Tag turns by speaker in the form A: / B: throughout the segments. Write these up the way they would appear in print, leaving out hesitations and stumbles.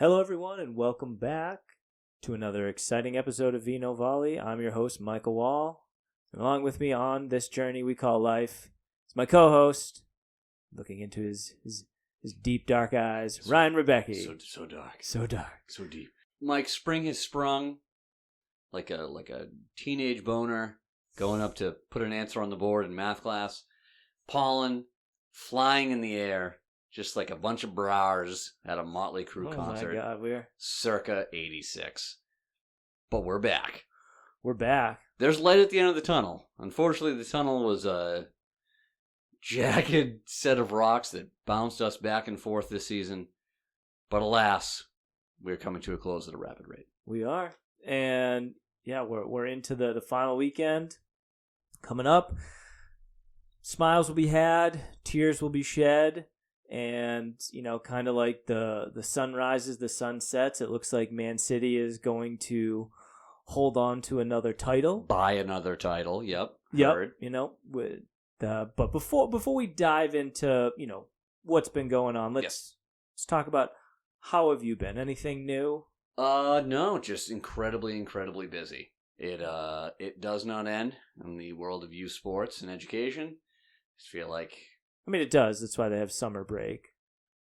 A: Hello, everyone, and welcome back to another exciting episode of VinoVolley. I'm your host, Michael Wall. And along with me on this journey we call life is my co-host, looking into his deep, dark eyes, Ryan Rebecki.
B: So dark.
A: So dark.
B: So deep. Mike, spring has sprung like a teenage boner going up to put an answer on the board in math class. Pollen flying in the air. Just like a bunch of bras at a Motley Crue concert.
A: Oh my God, we're
B: circa 86. But we're back.
A: We're back.
B: There's light at the end of the tunnel. Unfortunately, the tunnel was a jagged set of rocks that bounced us back and forth this season. But alas, we're coming to a close at a rapid rate.
A: We are. And yeah, we're into the final weekend coming up. Smiles will be had, tears will be shed. And, you know, kind of like the sun rises, the sun sets, it looks like Man City is going to hold on to another title.
B: Buy another title, yep.
A: Heard. You know, but before we dive into, you know, what's been going on, let's talk about how have you been? Anything new?
B: No, just incredibly busy. It does not end in the world of youth sports and education. I just feel like...
A: I mean, it does. That's why they have summer break.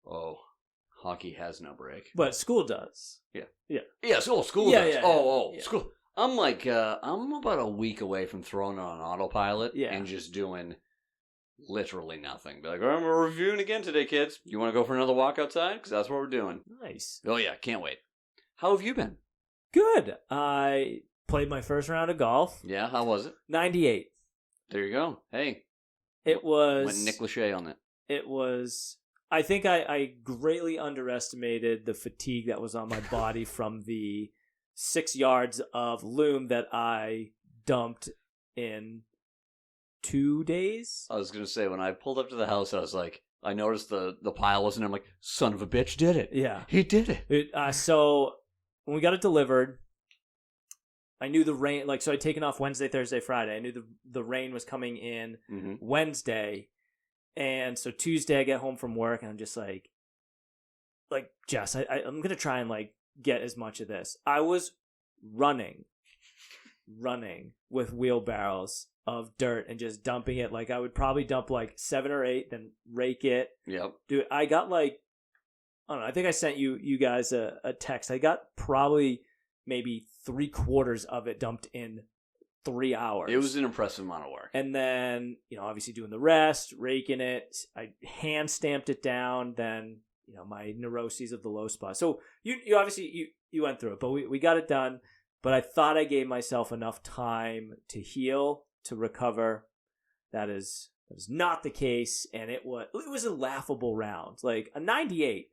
B: Oh, hockey has no break.
A: But school does.
B: Yeah.
A: Yeah,
B: school does.
A: Yeah.
B: School. I'm like, I'm about a week away from throwing it on autopilot and just doing literally nothing. Be like, I'm reviewing again today, kids. You want to go for another walk outside? Because that's what we're doing.
A: Nice.
B: Oh, yeah. Can't wait. How have you been?
A: Good. I played my first round of golf.
B: Yeah, how was it?
A: 98.
B: There you go. Hey.
A: It was...
B: Went Nick Lachey on it.
A: It was... I think I greatly underestimated the fatigue that was on my body from the 6 yards of loom that I dumped in 2 days.
B: I was going to say, when I pulled up to the house, I was like, I noticed the pile wasn't there. I'm like, son of a bitch did it.
A: Yeah.
B: He did it.
A: So when we got it delivered, I knew the rain, like, so I'd taken off Wednesday, Thursday, Friday. I knew the rain was coming in Wednesday. And so Tuesday I get home from work and I'm just like Jess, I'm going to try and like get as much of this. I was running with wheelbarrows of dirt and just dumping it. Like I would probably dump like 7 or 8, then rake it.
B: Yep.
A: Dude, I got like, I don't know, I think I sent you guys a text. I got probably maybe 3/4 of it dumped in 3 hours.
B: It was an impressive amount of work.
A: And then, you know, obviously doing the rest, raking it. I hand stamped it down. Then, you know, my neuroses of the low spot. So you obviously you went through it, but we got it done. But I thought I gave myself enough time to heal, to recover. That is not the case, and it was a laughable round, like a 98.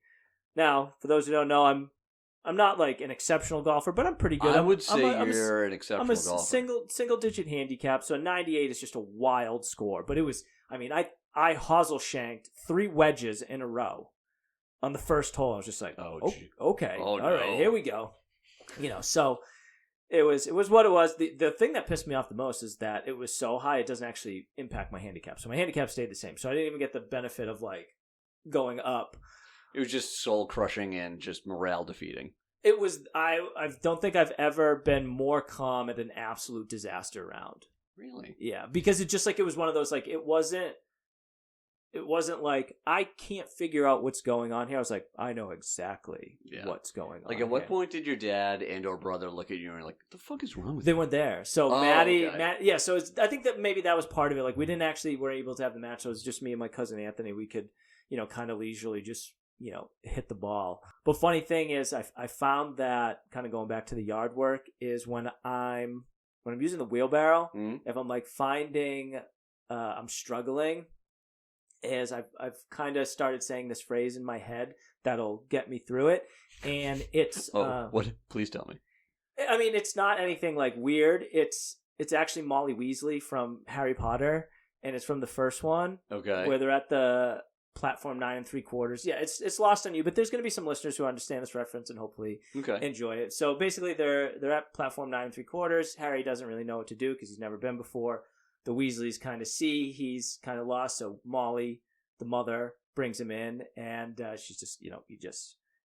A: Now, for those who don't know, I'm not like an exceptional golfer, but I'm pretty good.
B: I would say you're an exceptional golfer.
A: I'm a single digit handicap, so a 98 is just a wild score. But it was, I mean, I hosel shanked 3 wedges in a row on the first hole. I was just like, okay, all right, here we go. You know, so it was what it was. The thing that pissed me off the most is that it was so high, it doesn't actually impact my handicap. So my handicap stayed the same. So I didn't even get the benefit of like going up.
B: It was just soul crushing and just morale defeating.
A: It was. I don't think I've ever been more calm at an absolute disaster round.
B: Really?
A: Yeah, because it just like it was one of those like it wasn't like I can't figure out what's going on here. I was like, I know exactly what's going on.
B: Like at what point did your dad and or brother look at you and like, what the fuck is wrong with you?
A: They weren't there. So Maddie, yeah. So I think that maybe that was part of it. Like we didn't actually were able to have the match. So it was just me and my cousin Anthony. We could, you know, kind of leisurely just, you know, hit the ball. But funny thing is, I found that kind of going back to the yard work is when I'm using the wheelbarrow, if I'm like finding I'm struggling, is I've kind of started saying this phrase in my head that'll get me through it, and it's
B: what? Please tell me.
A: I mean, it's not anything like weird. It's actually Molly Weasley from Harry Potter, and it's from the first one.
B: Okay,
A: where they're at the platform 9 3/4. Yeah, it's lost on you, but there's going to be some listeners who understand this reference and hopefully enjoy it. So basically, they're at platform 9 3/4. Harry doesn't really know what to do because he's never been before. The Weasleys kind of see he's kind of lost, so Molly, the mother, brings him in, and she's just, you know,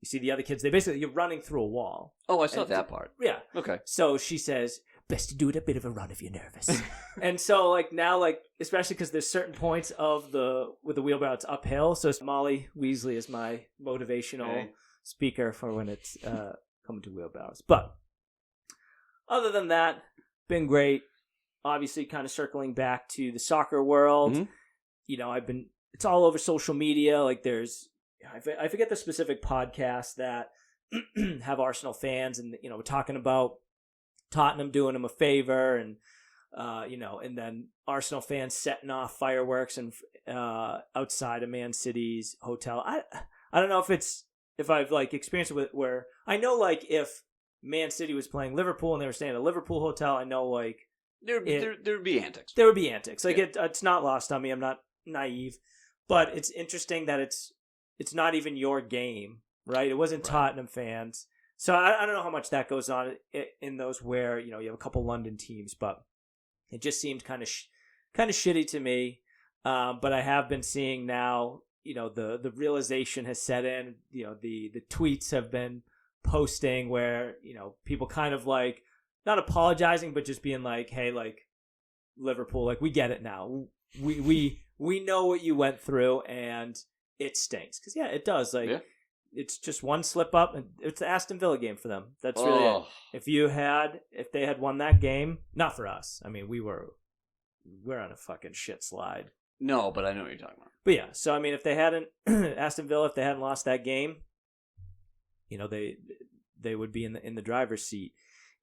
A: you see the other kids. You're running through a wall.
B: Oh, I saw that part.
A: Yeah.
B: Okay.
A: So she says, best to do it a bit of a run if you're nervous. And so like now, like especially because there's certain points with the wheelbarrow, it's uphill. So Molly Weasley is my motivational speaker for when it's coming to wheelbarrows. But other than that, been great. Obviously, kind of circling back to the soccer world. Mm-hmm. You know, it's all over social media. Like I forget the specific podcasts that have Arsenal fans, and you know, we're talking about Tottenham doing them a favor, and you know, and then Arsenal fans setting off fireworks and outside of Man City's hotel. I don't know if I've like experienced it where I know like if Man City was playing Liverpool and they were staying at a Liverpool hotel, I know like
B: there'd be antics.
A: There would be antics. Like it's not lost on me. I'm not naive, but it's interesting that it's not even your game, right? It wasn't Tottenham fans. So I don't know how much that goes on in those where, you know, you have a couple London teams, but it just seemed kind of shitty to me. But I have been seeing now, you know, the realization has set in. You know, the tweets have been posting where, you know, people kind of like not apologizing, but just being like, hey, like Liverpool, like we get it now. We know what you went through, and it stinks because it does. Like. Yeah. It's just one slip up, and it's the Aston Villa game for them. That's really it. If they had won that game, not for us. I mean, we're on a fucking shit slide.
B: No, but I know what you're talking about.
A: But yeah, so I mean, if they hadn't Aston Villa, if they hadn't lost that game, you know, they would be in the driver's seat,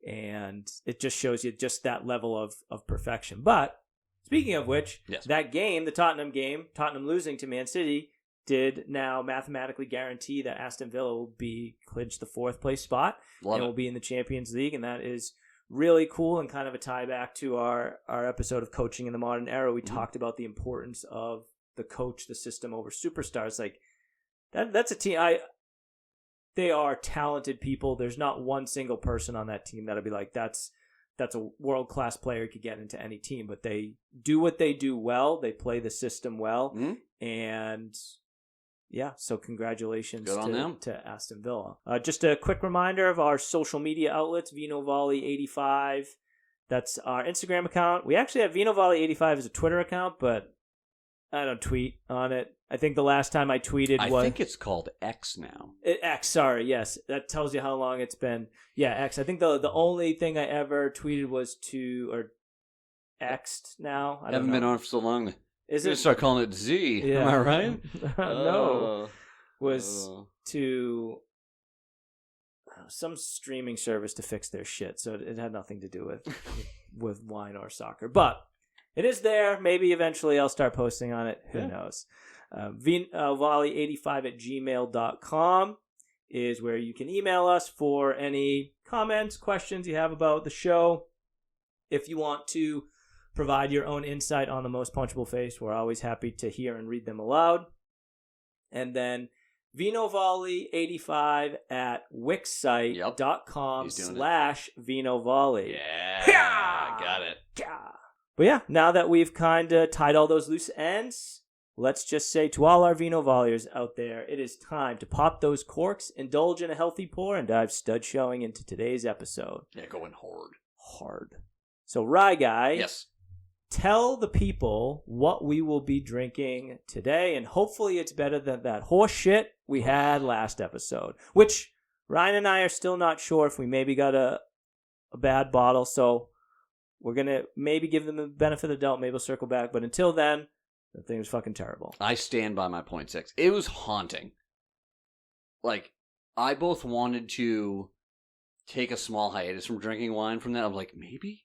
A: and it just shows you just that level of perfection. But speaking of which, that game, the Tottenham game, Tottenham losing to Man City, did now mathematically guarantee that Aston Villa will be clinched the 4th place spot and will be in the Champions League, and that is really cool and kind of a tie back to our episode of Coaching in the Modern Era. We talked about the importance of the coach, the system over superstars. Like that's a team. They are talented people. There's not one single person on that team that'll be like that's a world class player who could get into any team, but they do what they do well. They play the system well, and. Yeah, so congratulations to Aston Villa. Just a quick reminder of our social media outlets, VinoVolley85. That's our Instagram account. We actually have VinoVolley85 as a Twitter account, but I don't tweet on it. I think the last time I tweeted was...
B: I think it's called X now.
A: X, sorry, yes. That tells you how long it's been. Yeah, X. I think the only thing I ever tweeted was or X'd now. I
B: haven't been on for so long.
A: Is
B: it? Start calling it Z. Yeah. Am I right?
A: No. Was to some streaming service to fix their shit. So it had nothing to do with wine or soccer. But it is there. Maybe eventually I'll start posting on it. Who knows? Volley85@gmail.com is where you can email us for any comments, questions you have about the show. If you want to provide your own insight on the most punchable face, we're always happy to hear and read them aloud. And then VinoVolley85@wixsite.com/VinoVolley.
B: Yeah, got it.
A: But yeah, now that we've kind of tied all those loose ends, let's just say to all our Vino Volleyers out there, it is time to pop those corks, indulge in a healthy pour, and dive stud showing into today's episode.
B: Yeah, going hard.
A: So, Rye Guy.
B: Yes.
A: Tell the people what we will be drinking today, and hopefully it's better than that horse shit we had last episode, which Ryan and I are still not sure if we maybe got a bad bottle, so we're going to maybe give them the benefit of the doubt, maybe we'll circle back, but until then, the thing was fucking terrible.
B: I stand by my 0.6. It was haunting. Like, I both wanted to take a small hiatus from drinking wine from that. I'm like, maybe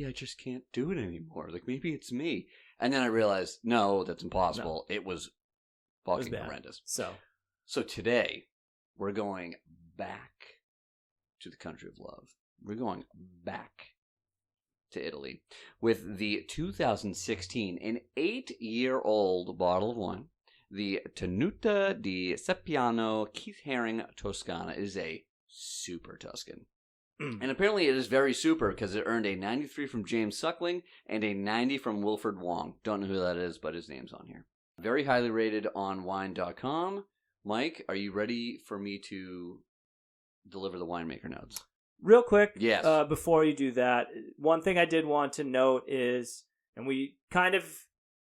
B: I just can't do it anymore. Like, maybe it's me. And then I realized, no, that's impossible. No. It was fucking horrendous. So today, we're going back to the country of love. We're going back to Italy with the 2016, an 8-year-old bottle of wine, the Tenuta di Seppiano Keith Haring Toscana. It is a super Tuscan. And apparently it is very super because it earned a 93 from James Suckling and a 90 from Wilfred Wong. Don't know who that is, but his name's on here. Very highly rated on wine.com Mike, are you ready for me to deliver the winemaker notes?
A: Real quick,
B: yes.
A: Before you do that, one thing I did want to note is, and we kind of,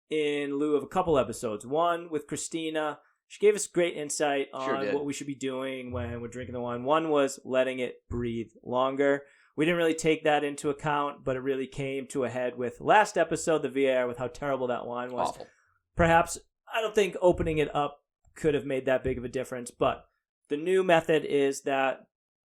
A: in lieu of a couple episodes, one with Christina, she gave us great insight on what we should be doing when we're drinking the wine. One was letting it breathe longer. We didn't really take that into account, but it really came to a head with last episode, the VAR, with how terrible that wine was.
B: Awful. Perhaps,
A: I don't think opening it up could have made that big of a difference, but the new method is that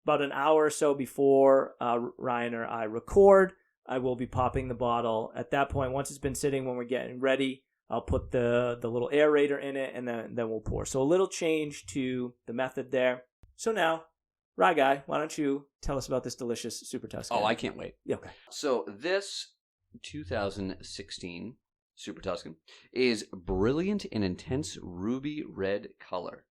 A: about an hour or so before Ryan or I record, I will be popping the bottle. At that point, once it's been sitting, when we're getting ready, I'll put the little aerator in it, and then we'll pour. So a little change to the method there. So now, Rye Guy, why don't you tell us about this delicious Super Tuscan?
B: Oh, I can't wait.
A: Yeah, okay.
B: So this 2016 Super Tuscan is brilliant and intense ruby red color.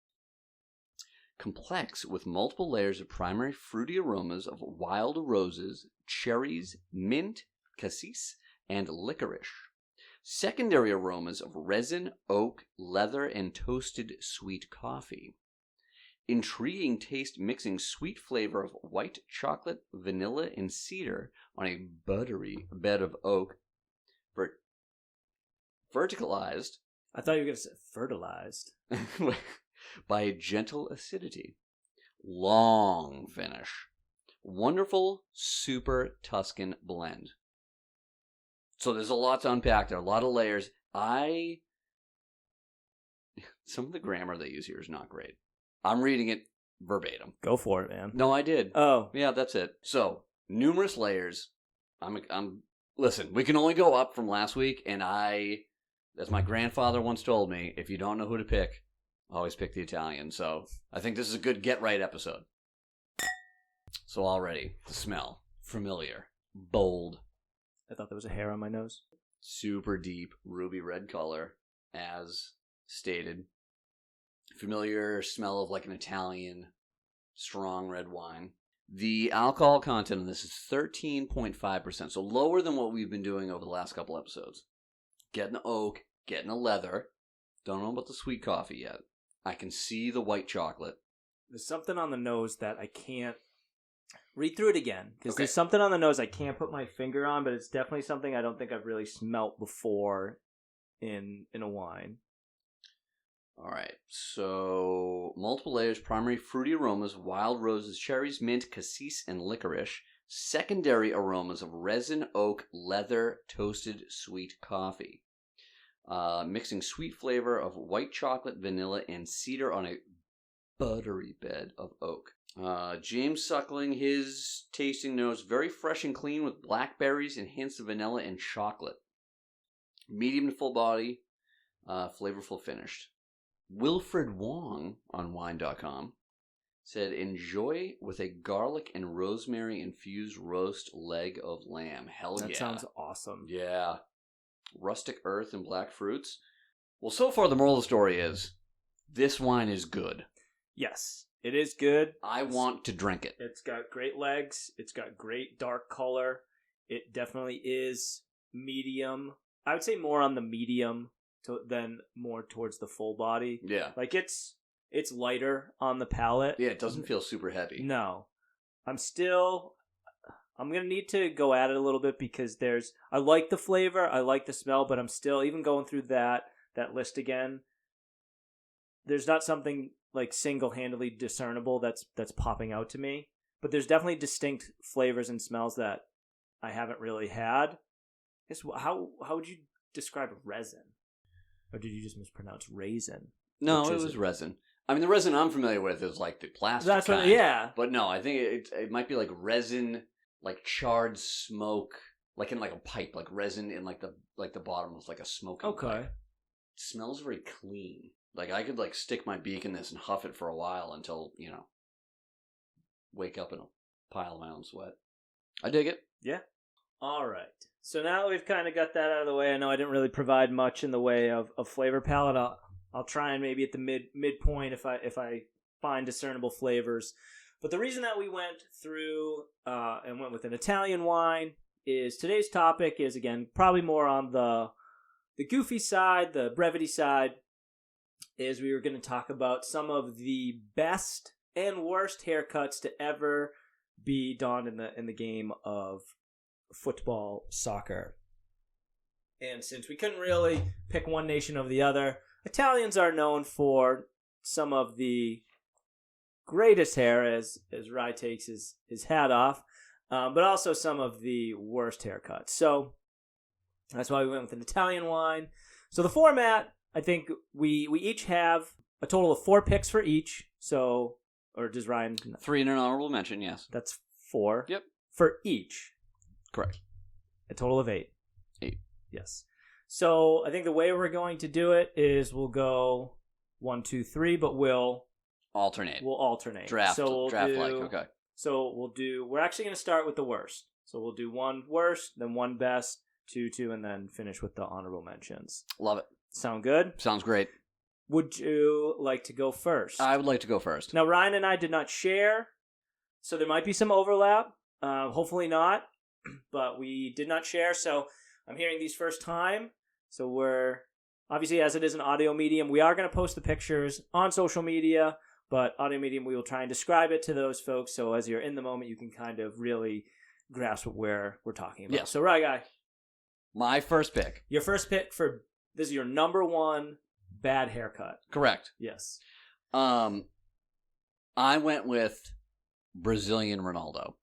B: Complex with multiple layers of primary fruity aromas of wild roses, cherries, mint, cassis, and licorice. Secondary aromas of resin, oak, leather, and toasted sweet coffee. Intriguing taste mixing sweet flavor of white chocolate, vanilla, and cedar on a buttery bed of oak. Verticalized.
A: I thought you were going to say fertilized.
B: By a gentle acidity. Long finish. Wonderful Super Tuscan blend. So there's a lot to unpack there, a lot of layers. Some of the grammar they use here is not great. I'm reading it verbatim.
A: Go for it, man.
B: No, I did.
A: Oh.
B: Yeah, that's it. So, numerous layers. Listen, we can only go up from last week, and as my grandfather once told me, if you don't know who to pick, always pick the Italian. So, I think this is a good get-right episode. So already, the smell. Familiar. Bold.
A: I thought there was a hair on my nose.
B: Super deep ruby red color, as stated. Familiar smell of like an Italian strong red wine. The alcohol content of this is 13.5%, so lower than what we've been doing over the last couple episodes. Getting the oak, getting the leather. Don't know about the sweet coffee yet. I can see the white chocolate.
A: There's something on the nose that I can't read through it again, because there's something on the nose I can't put my finger on, but it's definitely something I don't think I've really smelt before in a wine.
B: All right, so multiple layers, primary fruity aromas, wild roses, cherries, mint, cassis, and licorice. Secondary aromas of resin, oak, leather, toasted sweet coffee. Mixing sweet flavor of white chocolate, vanilla, and cedar on a buttery bed of oak. James Suckling, his tasting notes, very fresh and clean with blackberries and hints of vanilla and chocolate. Medium to full body, flavorful finished. Wilfred Wong on wine.com said, enjoy with a garlic and rosemary infused roast leg of lamb. Hell yeah.
A: That sounds awesome.
B: Yeah. Rustic earth and black fruits. Well, so far the moral of the story is, this wine is good.
A: Yes, it is good.
B: I want to drink it.
A: It's got great legs. It's got great dark color. It definitely is medium. I would say more on the medium than more towards the full body.
B: Yeah.
A: Like it's lighter on the palate.
B: Yeah, it doesn't feel super heavy.
A: No. I'm going to need to go at it a little bit, because I like the flavor, I like the smell, but I'm still, even going through that list again, there's not something like single-handedly discernible that's popping out to me. But there's definitely distinct flavors and smells that I haven't really had. How would you describe resin? Or did you just mispronounce raisin?
B: No, it was resin. I mean, the resin I'm familiar with is like the plastic
A: That's
B: kind.
A: What, yeah.
B: But no, I think it might be like resin, like charred smoke, like in like a pipe, like resin in like the bottom of like a smoking pipe. It smells very clean. Like I could like stick my beak in this and huff it for a while until, wake up in a pile of my own sweat. I dig it.
A: Yeah. All right. So now we've kind of got that out of the way. I know I didn't really provide much in the way of flavor palette. I'll try and maybe at the midpoint if I find discernible flavors. But the reason that we went through and went with an Italian wine is today's topic is, again, probably more on the goofy side, the brevity side. is we were going to talk about some of the best and worst haircuts to ever be donned in the game of football, soccer. And since we couldn't really pick one nation over the other, Italians are known for some of the greatest hair as Rye takes his hat off, but also some of the worst haircuts. So that's why we went with an Italian wine. So the format, I think we each have a total of 4 picks for each. So, or does Ryan?
B: 3 and an honorable mention, yes.
A: That's 4.
B: Yep.
A: For each.
B: Correct.
A: A total of 8.
B: 8.
A: Yes. So I think the way we're going to do it is we'll go 1, 2, 3, but we'll
B: alternate.
A: Draft. So
B: okay.
A: So we're actually going to start with the worst. So we'll do 1 worst, then 1 best, 2, and then finish with the honorable mentions.
B: Love it.
A: Sound good?
B: Sounds great.
A: Would you like to go first?
B: I would like to go first.
A: Now, Ryan and I did not share, so there might be some overlap. Hopefully not, but we did not share, so I'm hearing these first time. So we're, obviously, as it is an audio medium, we are going to post the pictures on social media, but audio medium, we will try and describe it to those folks, so as you're in the moment, you can kind of really grasp where we're talking about.
B: Yeah.
A: So, Rye Guy.
B: My first pick.
A: Your first pick for, this is your number 1 bad haircut.
B: Correct.
A: Yes.
B: I went with Brazilian Ronaldo.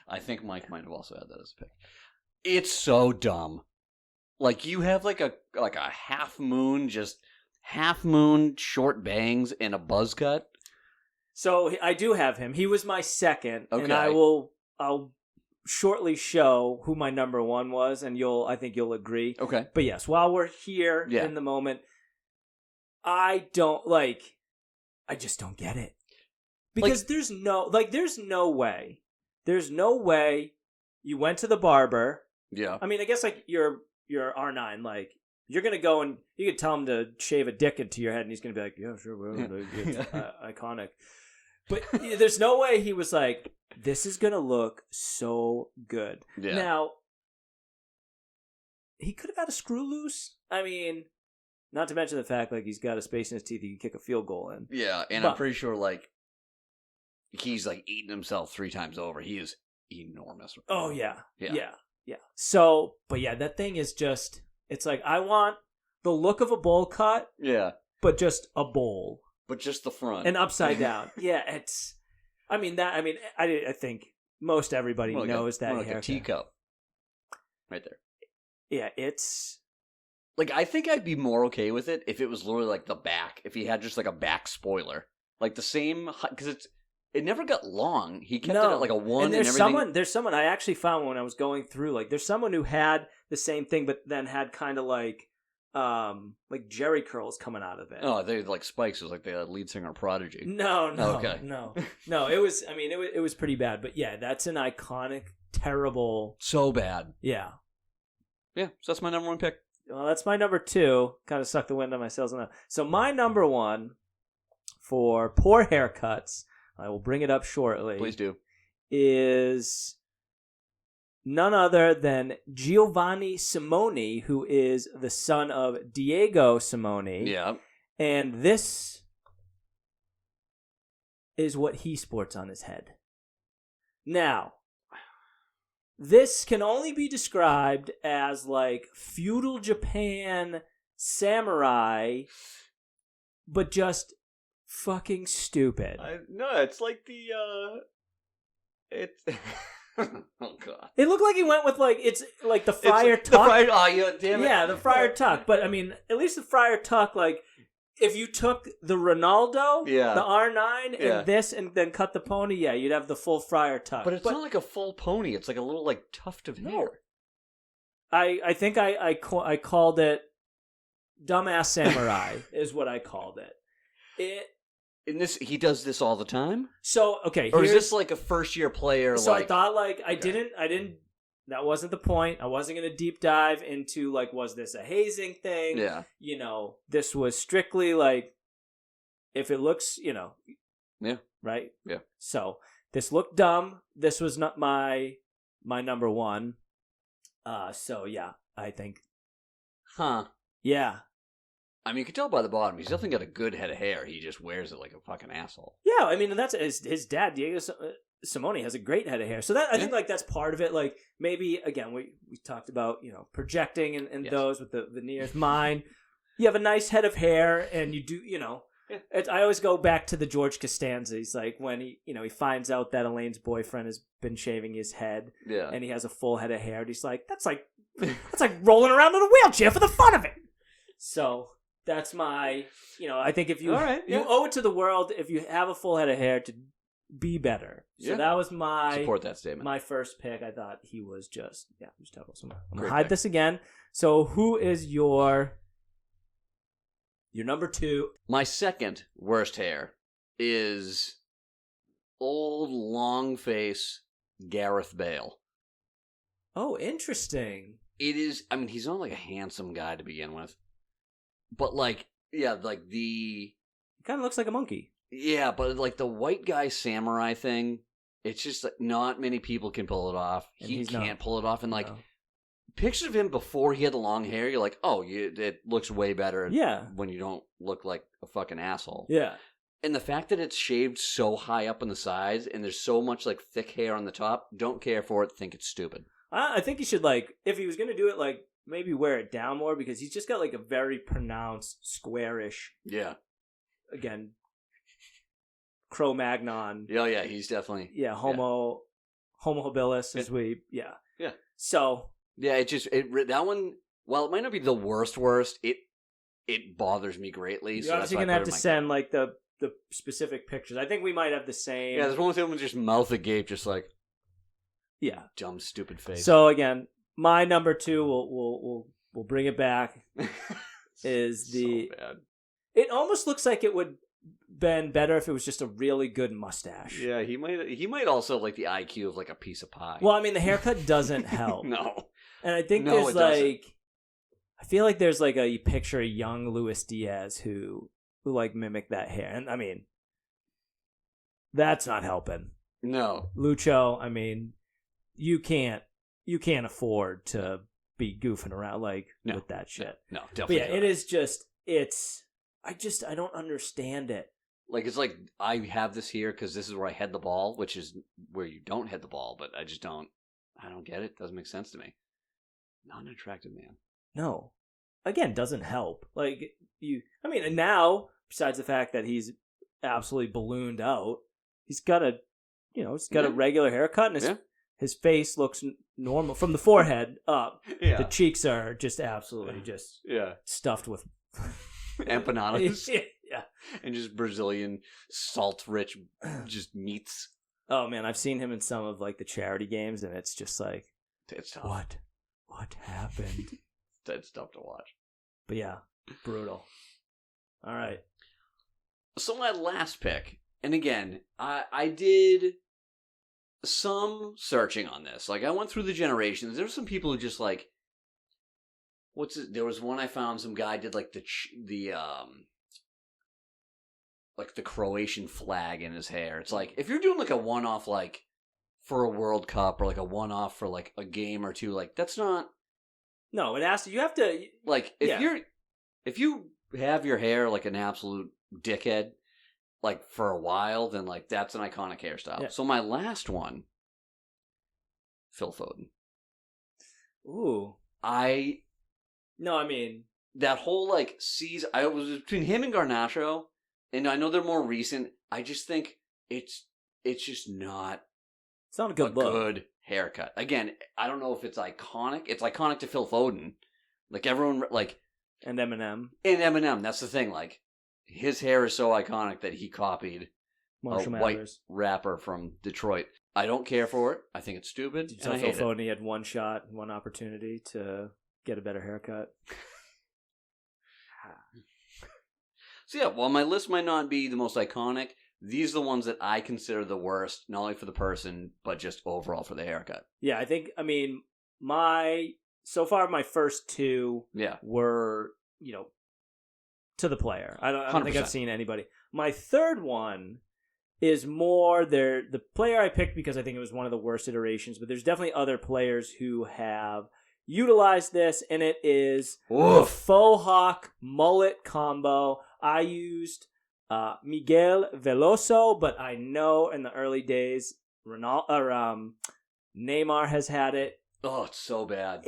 B: I think Mike might have also had that as a pick. It's so dumb. Like, you have like a half moon short bangs and a buzz cut.
A: So I do have him. He was my second,
B: okay.
A: And I'll shortly show who my number 1 was, and I think you'll agree.
B: Okay.
A: But yes, while we're here in the moment, I just don't get it. Because there's no way you went to the barber.
B: Yeah.
A: I mean, I guess like your R9, like you're going to go and you could tell him to shave a dick into your head and he's going to be like, yeah, sure, well, it's iconic. But there's no way he was like, this is going to look so good.
B: Yeah.
A: Now, he could have had a screw loose. I mean, not to mention the fact like he's got a space in his teeth he can kick a field goal in.
B: Yeah, and I'm pretty sure like he's like eating himself 3 times over. He is enormous.
A: Oh yeah. So, but yeah, that thing is just, it's like I want the look of a bowl cut.
B: Yeah.
A: But just a bowl.
B: But just the front.
A: And upside down. Yeah, it's, I think most everybody knows that
B: like
A: haircut.
B: A teacup. Right there.
A: Yeah, it's
B: like, I think I'd be more okay with it if it was literally like the back, if he had just like a back spoiler. Like the same, because it never got long. He kept it at like a 1 and everything.
A: There's someone I actually found when I was going through, like there's someone who had the same thing, but then had kind of like Jerry curls coming out of it.
B: Oh, they like spikes. It was like the lead singer of Prodigy.
A: No.
B: Okay.
A: No. It was, I mean, it was pretty bad, but yeah, that's an iconic, terrible.
B: So bad.
A: Yeah.
B: Yeah, so that's my number 1 pick.
A: Well, that's my number 2. Kind of sucked the wind out of my sails on that. So my number 1 for poor haircuts, I will bring it up shortly.
B: Please do.
A: Is none other than Giovanni Simone, who is the son of Diego Simone.
B: Yeah.
A: And this is what he sports on his head. Now, this can only be described as like feudal Japan samurai, but just fucking stupid.
B: No, it's like the it's oh god.
A: It looked like he went with like it's like the friar tuck.
B: Damn it.
A: Yeah, the friar tuck. But I mean, at least the friar tuck, like if you took the Ronaldo, the R9, and this, and then cut the pony, you'd have the full friar tuck.
B: But it's not like a full pony. It's like a little like tuft of hair.
A: I think I called it dumbass samurai is what I called it.
B: He does this all the time?
A: So, okay.
B: Or is this like a first-year player?
A: So I thought, like, I didn't, that wasn't the point. I wasn't going to deep dive into, like, was this a hazing thing?
B: Yeah.
A: You know, this was strictly, like, if it looks, you know.
B: Yeah.
A: Right?
B: Yeah.
A: So, this looked dumb. This was not my number 1. So, yeah, I think.
B: Huh.
A: Yeah.
B: I mean, you can tell by the bottom. He's definitely got a good head of hair. He just wears it like a fucking asshole.
A: Yeah, I mean, that's his dad, Diego Simone, has a great head of hair. So that I think like that's part of it. Like maybe again, we talked about projecting and those with the veneers. Mine, you have a nice head of hair, and you do I always go back to the George Costanza. He's like when he finds out that Elaine's boyfriend has been shaving his head, and he has a full head of hair. And he's like, that's like rolling around in a wheelchair for the fun of it. So. That's my, I think if you you owe it to the world if you have a full head of hair to be better. So that was my
B: support that statement.
A: My first pick. I thought he was just terrible. So I'm gonna hide this again. So who is your number 2?
B: My second worst hair is old long face Gareth Bale.
A: Oh, interesting.
B: It is. I mean, he's not like a handsome guy to begin with. But, like, yeah, like
A: He kind of looks like a monkey.
B: Yeah, but, like, the white guy samurai thing, it's just, like, not many people can pull it off. He can't pull it off. And, like, pictures of him before he had the long hair, you're like, oh, it looks way better when you don't look like a fucking asshole.
A: Yeah.
B: And the fact that it's shaved so high up on the sides and there's so much, like, thick hair on the top, don't care for it, think it's stupid.
A: I think he should, like, if he was going to do it, like, maybe wear it down more because he's just got like a very pronounced squarish.
B: Yeah.
A: Again, Cro-Magnon.
B: Yeah, he's definitely.
A: Yeah, Homo habilis as we. Yeah.
B: Yeah.
A: So.
B: Yeah, that one. While it might not be the worst, it bothers me greatly.
A: You're obviously gonna have to send like the specific pictures. I think we might have the same.
B: Yeah, there's one with him with just mouth agape, just like.
A: Yeah.
B: Dumb, stupid face.
A: So again. My number 2, we'll bring it back. Is the
B: so bad.
A: It almost looks like it would been better if it was just a really good mustache.
B: Yeah, he might also have like the IQ of like a piece of pie.
A: Well, I mean the haircut doesn't help.
B: No,
A: and I think there's like, I feel like there's like you picture a young Luis Diaz who like mimic that hair, and I mean that's not helping.
B: No,
A: Lucho. I mean, you can't afford to be goofing around with that shit.
B: No, definitely.
A: But yeah, it is just I don't understand it.
B: Like it's like I have this here because this is where I head the ball, which is where you don't head the ball. But I just don't. I don't get it. Doesn't make sense to me. Not an attractive man.
A: No, again, doesn't help. Like and now besides the fact that he's absolutely ballooned out, he's got a regular haircut and his face looks normal from the forehead up. Yeah. The cheeks are just absolutely just stuffed with
B: empanadas.
A: Yeah.
B: And just Brazilian salt-rich just meats.
A: Oh man, I've seen him in some of like the charity games, and it's just like,
B: it's tough.
A: What happened?
B: It's tough to watch.
A: But yeah, brutal. All right.
B: So my last pick, and again, I did some searching on this. Like, I went through the generations. There were some people who just, like... There was one I found, some guy did, like, the Croatian flag in his hair. It's like, if you're doing, like, a one-off, like, for a World Cup, or, like, a one-off for, like, a game or two, like, that's not...
A: No, it has to... You have to...
B: Like, if you have your hair like an absolute dickhead... like, for a while, then, like, that's an iconic hairstyle. Yeah. So my last one, Phil Foden.
A: Ooh.
B: That whole, like, season, I was between him and Garnacho, and I know they're more recent, I just think it's just not...
A: It's not a good look.
B: Good haircut. Again, I don't know if it's iconic. It's iconic to Phil Foden. Like, everyone, like...
A: And Eminem.
B: That's the thing, like... His hair is so iconic that he copied
A: Marshall
B: white rapper from Detroit. I don't care for it. I think it's stupid.
A: Did you tell Phil Foden he had one shot, one opportunity to get a better haircut?
B: So yeah, while my list might not be the most iconic, these are the ones that I consider the worst, not only for the person, but just overall for the haircut.
A: Yeah, I think, so far my first 2 were, to the player. I don't think I've seen anybody. My third one is more the player I picked because I think it was one of the worst iterations, but there's definitely other players who have utilized this, and it is the
B: Oof.
A: faux hawk mullet combo. I used Miguel Veloso, but I know in the early days, Neymar has had it.
B: Oh, it's so bad.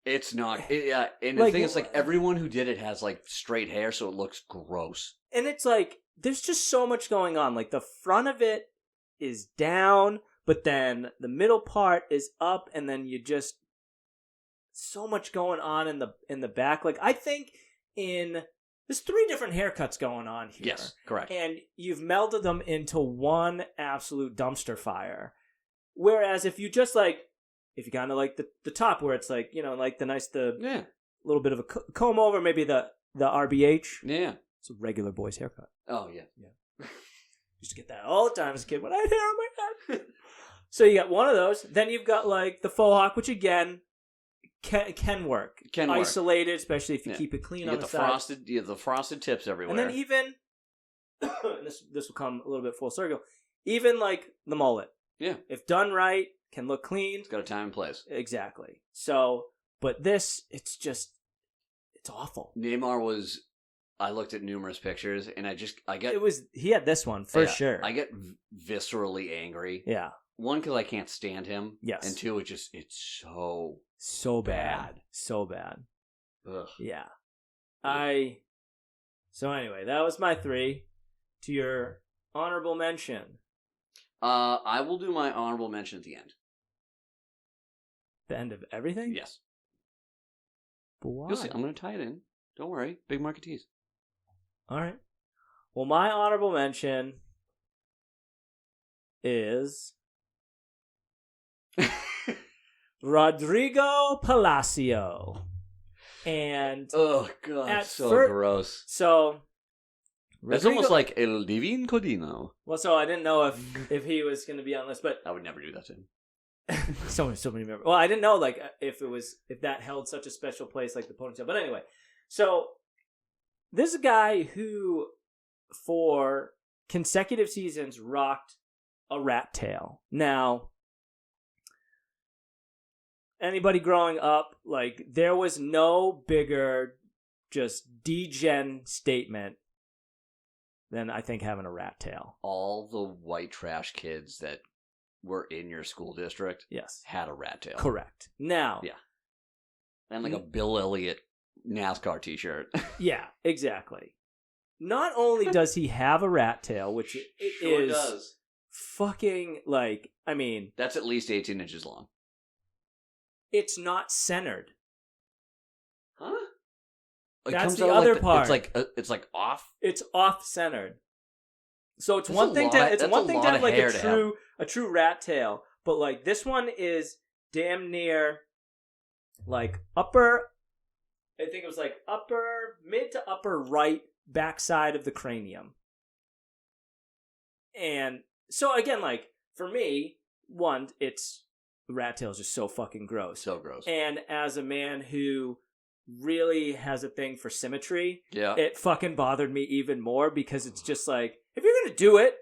B: It's not. Yeah, and the thing is, like, everyone who did it has, like, straight hair, so it looks gross.
A: And it's like, there's just so much going on. Like, the front of it is down, but then the middle part is up, and then you just... So much going on in the back. Like, I think there's 3 different haircuts going on here.
B: Yes, correct.
A: And you've melded them into one absolute dumpster fire. Whereas if you just if you kind of like the top where it's like, like the little bit of a comb over, maybe the RBH.
B: Yeah.
A: It's a regular boy's haircut.
B: Oh, yeah.
A: Yeah. Used to get that all the time as a kid when I had hair on my head. So you got one of those. Then you've got like the faux hawk, which again can work. Isolated, especially if you keep it clean on the side.
B: You have the frosted tips everywhere.
A: And then even, and this will come a little bit full circle, even like the mullet.
B: Yeah.
A: If done right, can look clean.
B: It's got a time and place.
A: Exactly. So, but this, it's awful.
B: Neymar was, I looked at numerous pictures and
A: he had this one for sure.
B: I get viscerally angry.
A: Yeah.
B: One, because I can't stand him.
A: Yes.
B: And 2, it's
A: so bad. So bad.
B: Ugh.
A: Yeah. So anyway, that was my 3. To your honorable mention.
B: I will do my honorable mention at the end.
A: The end of everything?
B: Yes.
A: But why?
B: You'll see. I'm going to tie it in. Don't worry. Big marketees.
A: All right. Well, my honorable mention is Rodrigo Palacio. And
B: oh god, so gross.
A: So
B: it's almost like El Divin Codino.
A: Well, so I didn't know if he was going to be on this, but
B: I would never do that to him.
A: so many members. Well, I didn't know like if that held such a special place like the ponytail. But anyway, so this is a guy who for consecutive seasons rocked a rat tail. Now, anybody growing up, like, there was no bigger just degen statement than I think having a rat tail.
B: All the white trash kids that were in your school district,
A: yes,
B: had a rat tail.
A: Correct. Now,
B: yeah, and like a Bill Elliott NASCAR T-shirt.
A: Yeah, exactly. Not only does he have a rat tail, which it
B: sure
A: is
B: does.
A: Fucking like, I mean,
B: that's at least 18 inches long.
A: It's not centered.
B: Huh?
A: That's the other part.
B: It's like off.
A: It's off centered. So it's one thing to have like a true rat tail, but like this one is damn near like upper. I think it was like mid to upper right backside of the cranium. And so again, like for me, one, it's the rat tail is just so fucking gross.
B: So gross.
A: And as a man who really has a thing for symmetry,
B: yeah,
A: it fucking bothered me even more because it's just like, if you're gonna do it,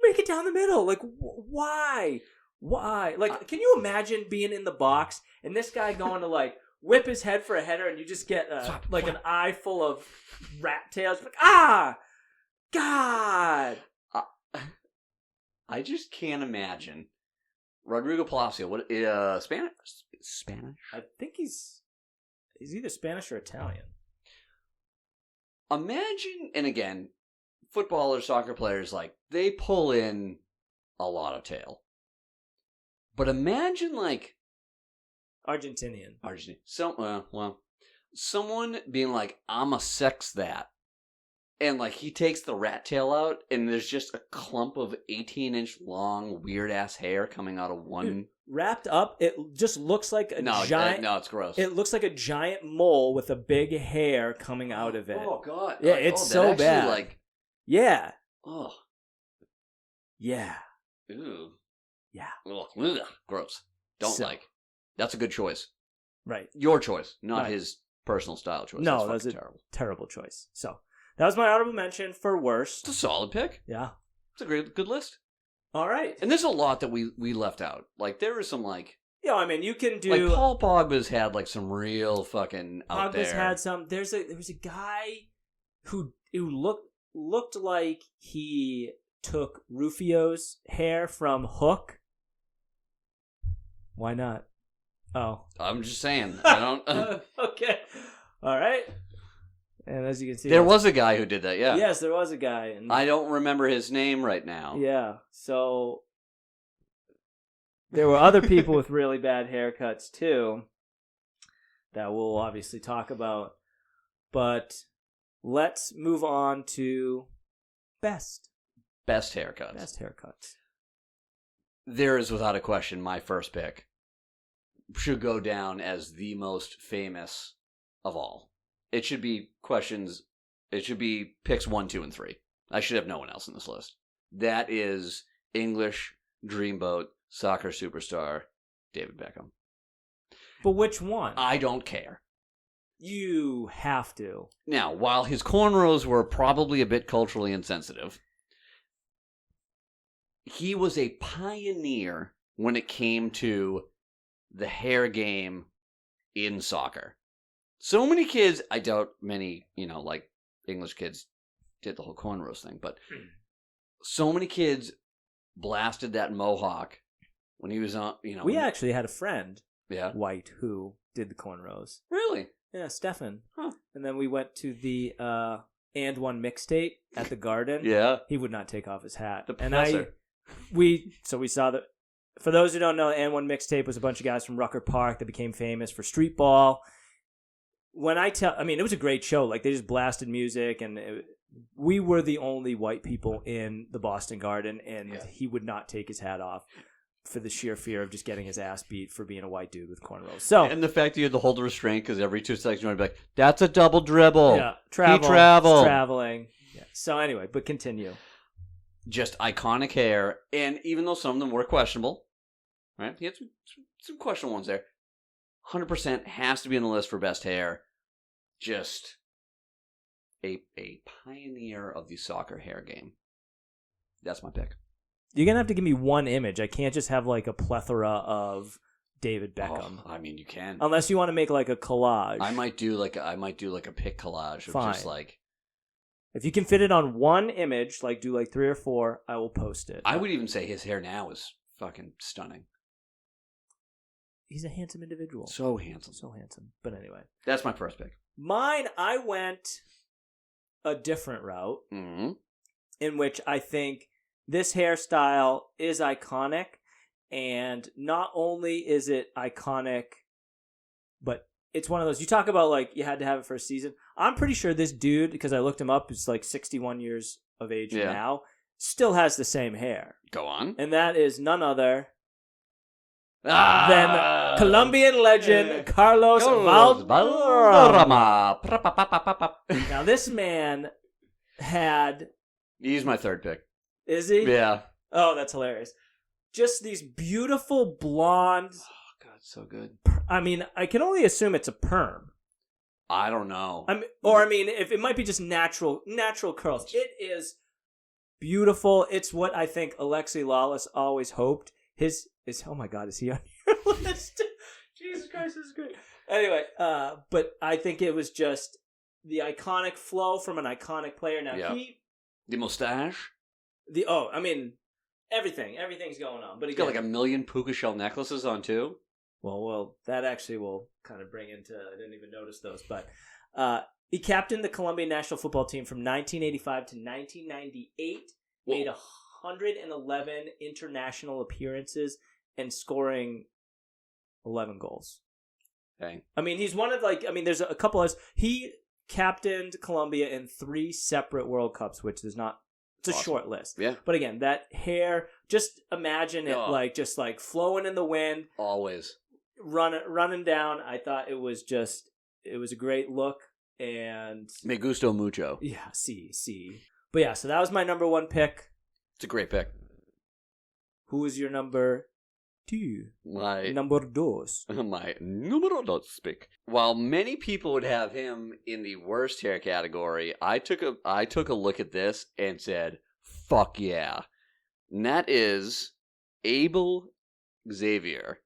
A: make it down the middle. Like, why? Like, can you imagine being in the box and this guy going to like whip his head for a header and you just get like an eye full of rat tails? Like, God.
B: I just can't imagine. Rodrigo Palacio, what Spanish?
A: I think he's either Spanish or Italian.
B: Imagine, and again, footballers, soccer players, like, they pull in a lot of tail. But imagine, like...
A: Argentinian.
B: Someone being like, I'm a sex that. And, like, he takes the rat tail out, and there's just a clump of 18-inch long, weird-ass hair coming out of one...
A: Dude, wrapped up, it just looks like a giant...
B: No, it's gross.
A: It looks like a giant mole with a big hair coming out of it.
B: Oh, God.
A: Yeah, it's so bad.
B: Like...
A: Yeah.
B: Oh.
A: Yeah.
B: Ew.
A: Yeah.
B: Ugh. Gross. Don't like. That's a good choice.
A: Right.
B: Your choice, not his personal style choice.
A: No, that's a terrible choice. So... that was my honorable mention for worst.
B: It's a solid pick.
A: Yeah.
B: It's a good list.
A: All right.
B: And there's a lot that we left out. Like, there is some, like,
A: Yeah, I mean, you can do.
B: Like Paul Pogba's had like some real fucking out there.
A: Pogba's had some. There was a guy who looked like he took Rufio's hair from Hook. Why not? Oh,
B: I'm just saying. I don't.
A: Okay, all right. And as you can see,
B: there was a guy who did that. Yeah.
A: Yes, there was a guy. And
B: I don't remember his name right now.
A: yeah, so there were other people with really bad haircuts too that we'll obviously talk about. But let's move on to best
B: haircuts.
A: Best haircuts.
B: There is without a question my first pick. Should go down as the most famous of all. It should be picks 1, 2, and 3. I should have no one else in this list. That is English dreamboat soccer superstar David Beckham.
A: But which one?
B: I don't care.
A: You have to.
B: Now, while his cornrows were probably a bit culturally insensitive, he was a pioneer when it came to the hair game in soccer. So many kids, I doubt many, like English kids did the whole cornrows thing, but so many kids blasted that mohawk when he was on,
A: We actually had a friend,
B: yeah,
A: white, who did the cornrows.
B: Really?
A: Yeah, Stefan.
B: Huh.
A: And then we went to the And One mixtape at the Garden.
B: Yeah.
A: He would not take off his hat.
B: The professor.
A: And we saw that. For those who don't know, the And One mixtape was a bunch of guys from Rucker Park that became famous for street ball. It was a great show. Like, they just blasted music, and we were the only white people in the Boston Garden, and he would not take his hat off for the sheer fear of just getting his ass beat for being a white dude with cornrows. So,
B: and the fact that you had to hold the restraint because every 2 seconds you want to be like, that's a double dribble.
A: Yeah,
B: He traveled.
A: Traveling. Yeah. So anyway, but continue.
B: Just iconic hair, and even though some of them were questionable, right? He had some questionable ones there. 100% has to be on the list for best hair. Just a pioneer of the soccer hair game. That's my pick.
A: You're gonna have to give me one image. I can't just have like a plethora of David Beckham.
B: Oh, I mean, you can.
A: Unless you want to make like a collage.
B: I might do like a pick collage of
A: Fine.
B: just like.
A: If you can fit it on one image, like do like 3 or 4, I will post it.
B: I would even say his hair now is fucking stunning.
A: He's a handsome individual.
B: So handsome.
A: So handsome. But anyway.
B: That's my first pick.
A: Mine, I went a different route in which I think this hairstyle is iconic. And not only is it iconic, but it's one of those, you talk about like you had to have it for a season. I'm pretty sure this dude, because I looked him up, is like 61 years of age now, still has the same hair.
B: Go on.
A: And that is none other than Colombian legend Carlos Valderrama. Now this man had...
B: He's my third pick.
A: Is he?
B: Yeah.
A: Oh, that's hilarious. Just these beautiful blonde...
B: Oh, God, so good.
A: I mean, I can only assume it's a perm.
B: I don't know.
A: If it might be just natural curls. It is beautiful. It's what I think Alexi Lawless always hoped. His is, oh my God, is he on your list? Jesus Christ, this is great. Anyway, but I think it was just the iconic flow from an iconic player. Now
B: the mustache.
A: Everything's going on. But
B: he's got like 1 million puka shell necklaces on too.
A: Well, that actually will kind of bring into, I didn't even notice those, but he captained the Colombian national football team from 1985 to 1998, made 111 international appearances, and scoring 11 goals.
B: Dang.
A: I mean, he's one of there's a couple of, he captained Colombia in 3 separate World Cups, which is not, it's a short list.
B: Yeah.
A: But again, that hair, just imagine it just flowing in the wind.
B: Always.
A: Running down. I thought it was a great look, and
B: Me gusto mucho.
A: Yeah, see. But yeah, so that was my number 1 pick.
B: It's a great pick.
A: Who is your number 2?
B: My
A: number 2.
B: My numero dos pick. While many people would have him in the worst hair category, I took a look at this and said, "Fuck yeah!" And that is Abel Xavier,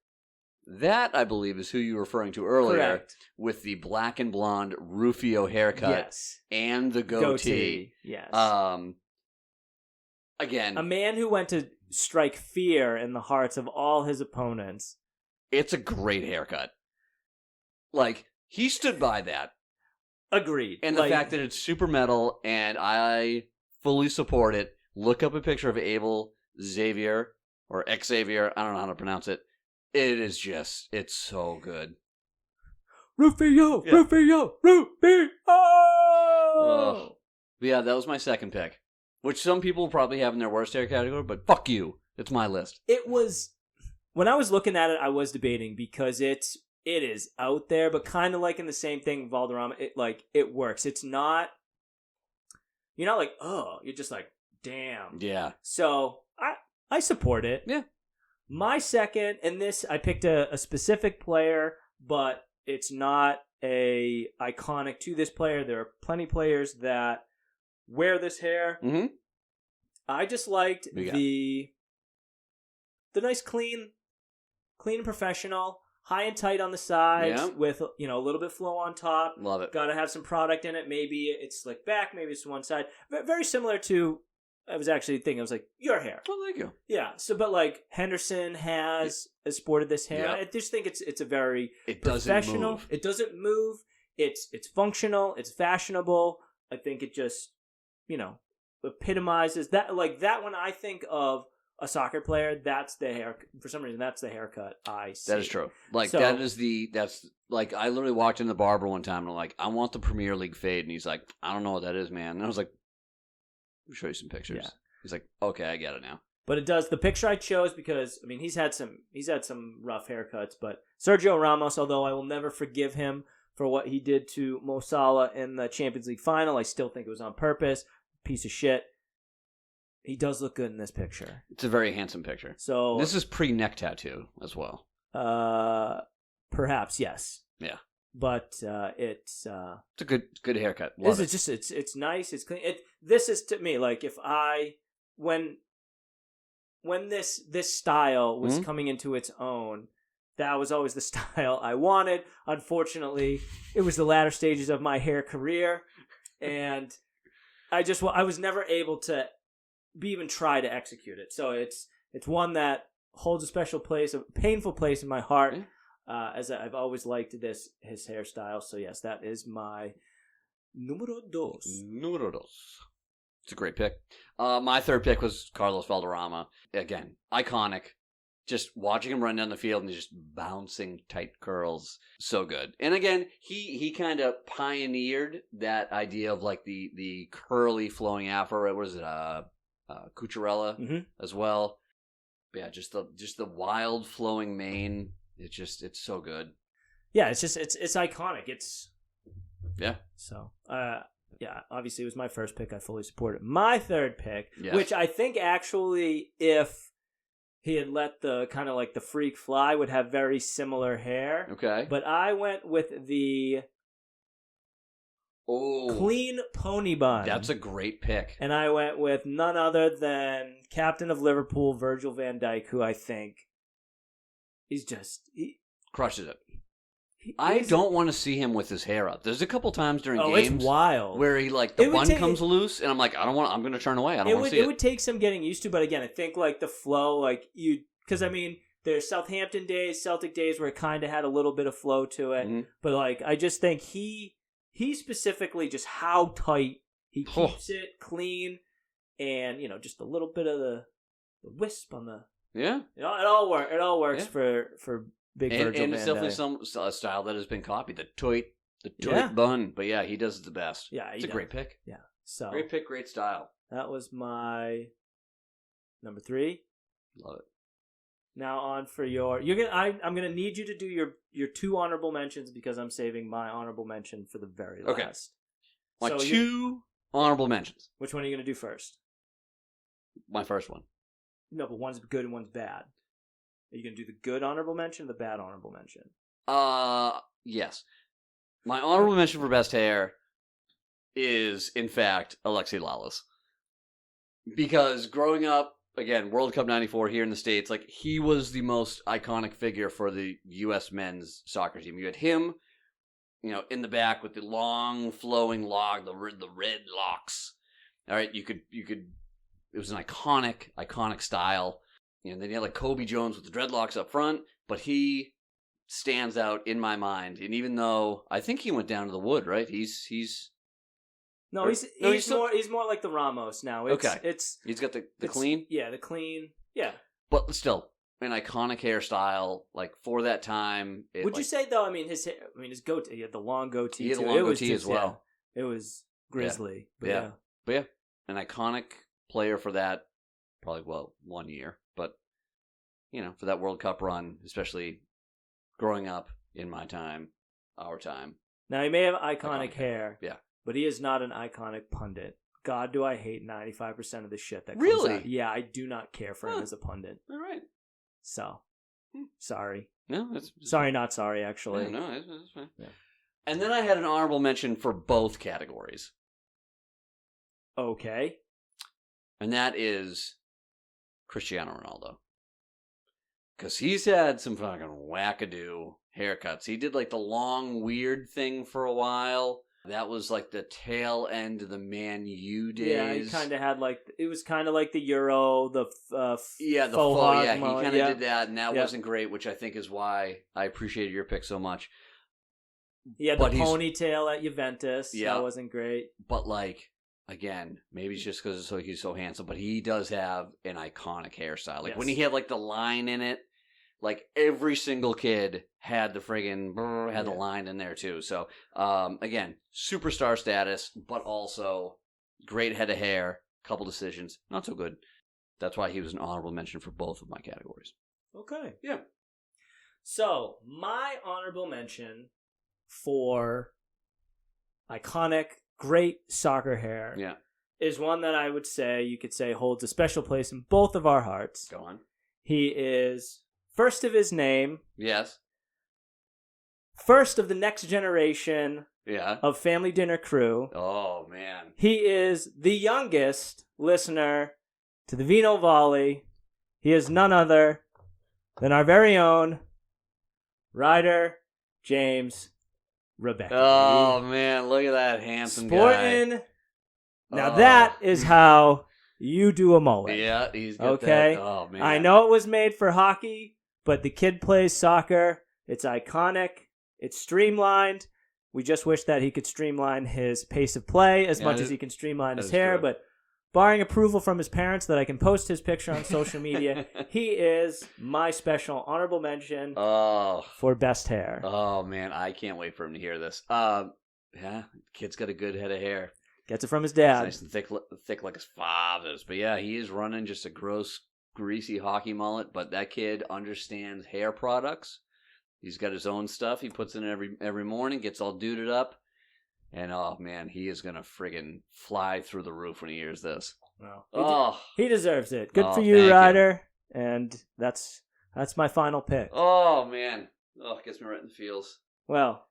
B: That, I believe, is who you were referring to earlier.
A: Correct.
B: With the black and blonde Rufio haircut.
A: Yes.
B: And the goatee.
A: Yes.
B: Again.
A: A man who went to strike fear in the hearts of all his opponents.
B: It's a great haircut. Like, he stood by that.
A: Agreed.
B: And the fact that it's super metal, and I fully support it. Look up a picture of Abel Xavier, or Xavier, I don't know how to pronounce it. It is just, it's so good.
A: Rufio!
B: Yeah.
A: Rufio! Rufio!
B: Oh. Yeah, that was my second pick. Which some people probably have in their worst hair category, but fuck you. It's my list.
A: It was, when I was looking at it, I was debating because it is out there, but kind of like in the same thing, Valderrama, it works. It's not, you're not like, oh, you're just like, damn.
B: Yeah.
A: So, I support it.
B: Yeah.
A: My second, and this, I picked a specific player, but it's not a iconic to this player. There are plenty of players that wear this hair.
B: Mm-hmm.
A: I just liked the nice clean and professional, high and tight on the sides with, a little bit flow on top.
B: Love it.
A: Got to have some product in it. Maybe it's slicked back. Maybe it's one side. Very similar to, I was actually thinking, I was like, your hair.
B: Oh, thank you.
A: Yeah. So, but like Henderson has sported this hair.
B: Yep.
A: I just think it's a very
B: Doesn't
A: professional.
B: move.
A: It doesn't move. It's functional. It's fashionable. I think it just, epitomizes that. Like that when I think of a soccer player, that's the hair. For some reason, that's the haircut I see.
B: That is true. Like,
A: So,
B: that's, like, I literally walked in the barber one time and I'm like, I want the Premier League fade. And he's like, I don't know what that is, man. And I was like, let me show you some pictures.
A: Yeah.
B: He's like, okay, I get it now.
A: But it does. The picture I chose because he's had some rough haircuts. But Sergio Ramos, although I will never forgive him for what he did to Mo Salah in the Champions League final, I still think it was on purpose. Piece of shit. He does look good in this picture.
B: It's a very handsome picture.
A: So
B: this is pre-neck tattoo as well.
A: Perhaps yes.
B: Yeah.
A: But it's
B: a good haircut.
A: Love it. It's nice. It's clean. This is to me like if when this style was coming into its own, that was always the style I wanted. Unfortunately, it was the latter stages of my hair career, and I was never able to even try to execute it. So it's one that holds a special place, a painful place in my heart.
B: Yeah.
A: As I've always liked his hairstyle. So yes, that is my número dos.
B: Número dos. It's a great pick. My third pick was Carlos Valderrama. Again, iconic. Just watching him run down the field and just bouncing tight curls. So good. And again, he kind of pioneered that idea of like the curly flowing afro. What is it? Cucurella as well. But yeah, just the wild flowing mane. It's so good.
A: Yeah, it's iconic.
B: Yeah.
A: So, yeah, obviously it was my first pick. I fully support it. My third pick,
B: yes.
A: Which I think actually if he had let the kind of like the freak fly would have very similar hair.
B: Okay.
A: But I went with the clean pony bun.
B: That's a great pick.
A: And I went with none other than captain of Liverpool, Virgil van Dijk, who I think he
B: crushes it. I don't want to see him with his hair up. There's a couple times during games
A: it's wild.
B: where he the bun comes loose, and I'm like, I don't want. I'm going to turn away. I don't want to see it.
A: It would take some getting used to, but again, I think like the flow, because there's Southampton days, Celtic days where it kind of had a little bit of flow to it, but like I just think he specifically just how tight he keeps it clean, and just a little bit of the wisp on the.
B: Yeah,
A: it all works for big Virgil
B: and it's
A: van
B: definitely
A: Dijk.
B: a style that has been copied. The toit bun, but yeah, he does it the best.
A: Yeah,
B: it's a great pick.
A: Yeah, so
B: great pick, great style.
A: That was my number 3.
B: Love it.
A: Now on for I'm gonna need you to do your 2 honorable mentions because I'm saving my honorable mention for the very last.
B: My 2 honorable mentions.
A: Which one are you gonna do first?
B: My first one.
A: No, but one's good and one's bad. Are you going to do the good honorable mention or the bad honorable mention?
B: Yes. My honorable mention for best hair is, in fact, Alexi Lalas. Because growing up, again, World Cup 94 here in the States, like, he was the most iconic figure for the U.S. men's soccer team. You had him, in the back with the long flowing log, the red locks. All right, you could, it was an iconic style. Then you had like Kobe Jones with the dreadlocks up front, but he stands out in my mind. And even though I think he went down to the wood, right? He's
A: more like the Ramos now. He's
B: got the clean.
A: Yeah, the clean. Yeah,
B: but still an iconic hairstyle, like, for that time.
A: Would you say though? I mean, his goatee. He had the long goatee.
B: He had a long goatee as well.
A: Yeah, it was grisly.
B: Yeah. But yeah, an iconic player for that. Probably 1 year, but for that World Cup run, especially growing up in my time, our time.
A: Now he may have iconic hair.
B: Yeah.
A: But he is not an iconic pundit. God, do I hate 95% of the shit that comes
B: really?
A: out. Yeah, I do not care for him as a pundit.
B: All right.
A: So, sorry.
B: No, that's
A: sorry, not sorry, actually.
B: No, it's fine. Yeah. And then I had an honorable mention for both categories.
A: Okay.
B: And that is Cristiano Ronaldo. Because he's had some fucking wackadoo haircuts. He did like the long, weird thing for a while. That was like the tail end of the Man U days.
A: Yeah, he kind of had it was kind of like the Euro, the faux
B: he kind of did that, and that wasn't great, which I think is why I appreciated your pick so much.
A: Yeah, the ponytail at Juventus, that wasn't great.
B: But again, maybe it's just because he's so handsome, but he does have an iconic hairstyle. When he had the line in it, every single kid had the friggin' the line in there too. So again, superstar status, but also great head of hair, couple decisions, not so good. That's why he was an honorable mention for both of my categories.
A: Okay.
B: Yeah.
A: So my honorable mention for iconic, great soccer hair is one that I would say, you could say, holds a special place in both of our hearts.
B: Go on.
A: He is first of his name.
B: Yes.
A: First of the next generation of Family Dinner crew.
B: Oh, man.
A: He is the youngest listener to the VinoVolley. He is none other than our very own Ryder James Rebecca.
B: Oh, man. Look at that handsome guy.
A: Now that is how you do a mullet.
B: Yeah, he's got that. Oh, man.
A: I know it was made for hockey, but the kid plays soccer. It's iconic. It's streamlined. We just wish that he could streamline his pace of play as much as he can stremline his hair. True. But barring approval from his parents that I can post his picture on social media, he is my special honorable mention for best hair.
B: Oh, man. I can't wait for him to hear this. Kid's got a good head of hair.
A: Gets it from his dad.
B: It's nice and thick like his father's. But yeah, he is running just a gross, greasy hockey mullet. But that kid understands hair products. He's got his own stuff. He puts in every morning, gets all duded up. And, oh, man, he is going to friggin' fly through the roof when he hears this.
A: Well, he deserves it. Good for you, Ryder. And that's my final pick.
B: Oh, man. Oh, it gets me right in the feels.
A: Well,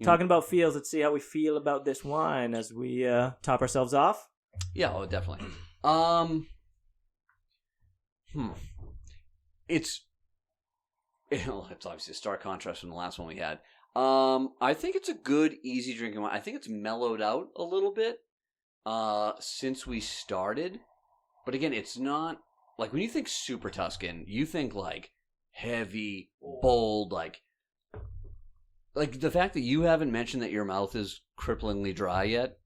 A: talking about feels, let's see how we feel about this wine as we top ourselves off.
B: Yeah, definitely. It's obviously a stark contrast from the last one we had. I think it's a good, easy drinking wine. I think it's mellowed out a little bit since we started. But again, it's not when you think Super Tuscan, you think heavy, bold, like the fact that you haven't mentioned that your mouth is cripplingly dry yet.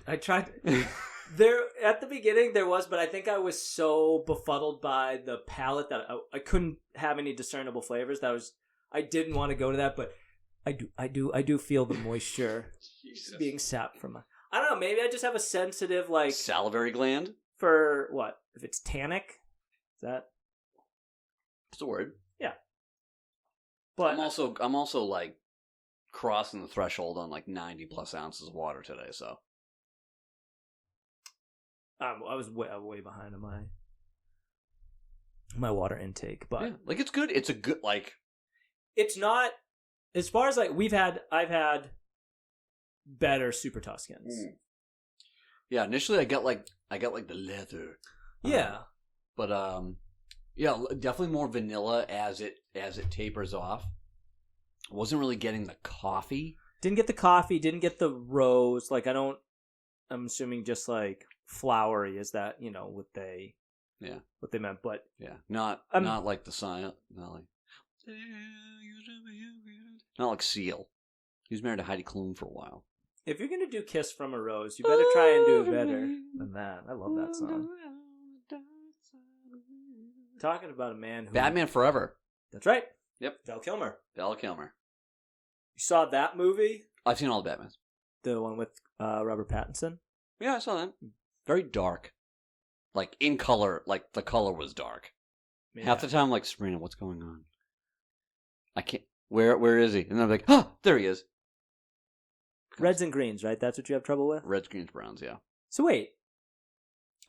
A: I tried. There at the beginning there was, but I think I was so befuddled by the palate that I couldn't have any discernible flavors. I didn't want to go to that, but I do feel the moisture being sapped from my. I don't know. Maybe I just have a sensitive
B: salivary gland
A: for what if it's tannic? Is that?
B: It's a word.
A: Yeah. But
B: I'm also crossing the threshold on 90+ ounces of water today, so.
A: I was way behind on my water intake, but
B: yeah, it's good. It's a good
A: It's not as far as I've had better Super Tuscans.
B: Yeah, initially I got the leather.
A: Yeah,
B: But yeah, definitely more vanilla as it tapers off. Wasn't really getting the coffee.
A: Didn't get the coffee. Didn't get the rose. Like I'm assuming just like flowery. Is that what they meant? But
B: not like the sign. Not like Seal. He was married to Heidi Klum for a while.
A: If you're gonna do "Kiss from a Rose," you better try and do it better than that. I love that song. Talking about a man who...
B: Batman Forever.
A: That's right.
B: Yep.
A: Val Kilmer. You saw that movie?
B: I've seen all the Batmans.
A: The one with Robert Pattinson?
B: Yeah, I saw that. Very dark. Like, in color, like, the color was dark. Yeah. Half the time, I'm like, Sabrina, what's going on? I can't... Where is he? And I'm like, there he is.
A: Reds and greens, right? That's what you have trouble with?
B: Reds, greens, browns, yeah.
A: So wait.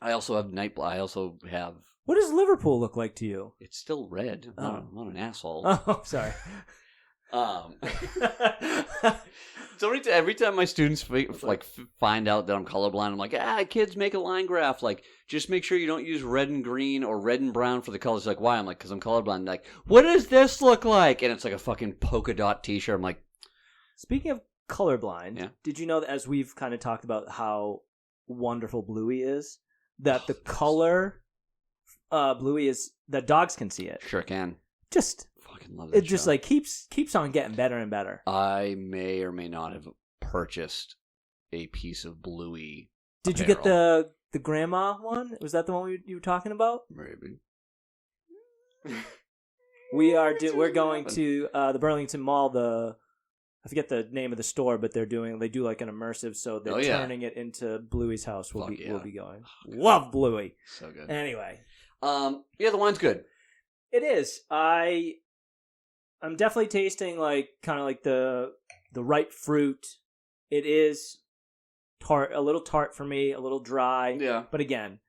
B: I also have I also have...
A: What does Liverpool look like to you?
B: It's still red. I'm not an asshole.
A: Oh, sorry.
B: So every time my students find out that I'm colorblind, I'm like, kids, make a line graph. Like, just make sure you don't use red and green or red and brown for the colors. Like, why? I'm like, because I'm colorblind. Like, what does this look like? And it's like a fucking polka dot T-shirt. I'm like,
A: speaking of colorblind, did you know that as we've kind of talked about how wonderful Bluey is, that the color Bluey is that dogs can see it?
B: Sure can.
A: Just
B: fucking love that.
A: It just like keeps on getting better and better.
B: I may or may not have purchased a piece of Bluey.
A: Did you get the grandma one? Was that the one you were talking about?
B: Maybe.
A: We're going to the Burlington Mall. I forget the name of the store, but they do like an immersive, so they're turning it into Bluey's house. We'll be going. Love Bluey.
B: So good.
A: Anyway.
B: The wine's good.
A: It is. I'm definitely tasting like kind of like the right fruit. It is tart, a little tart for me, a little dry.
B: Yeah.
A: But again,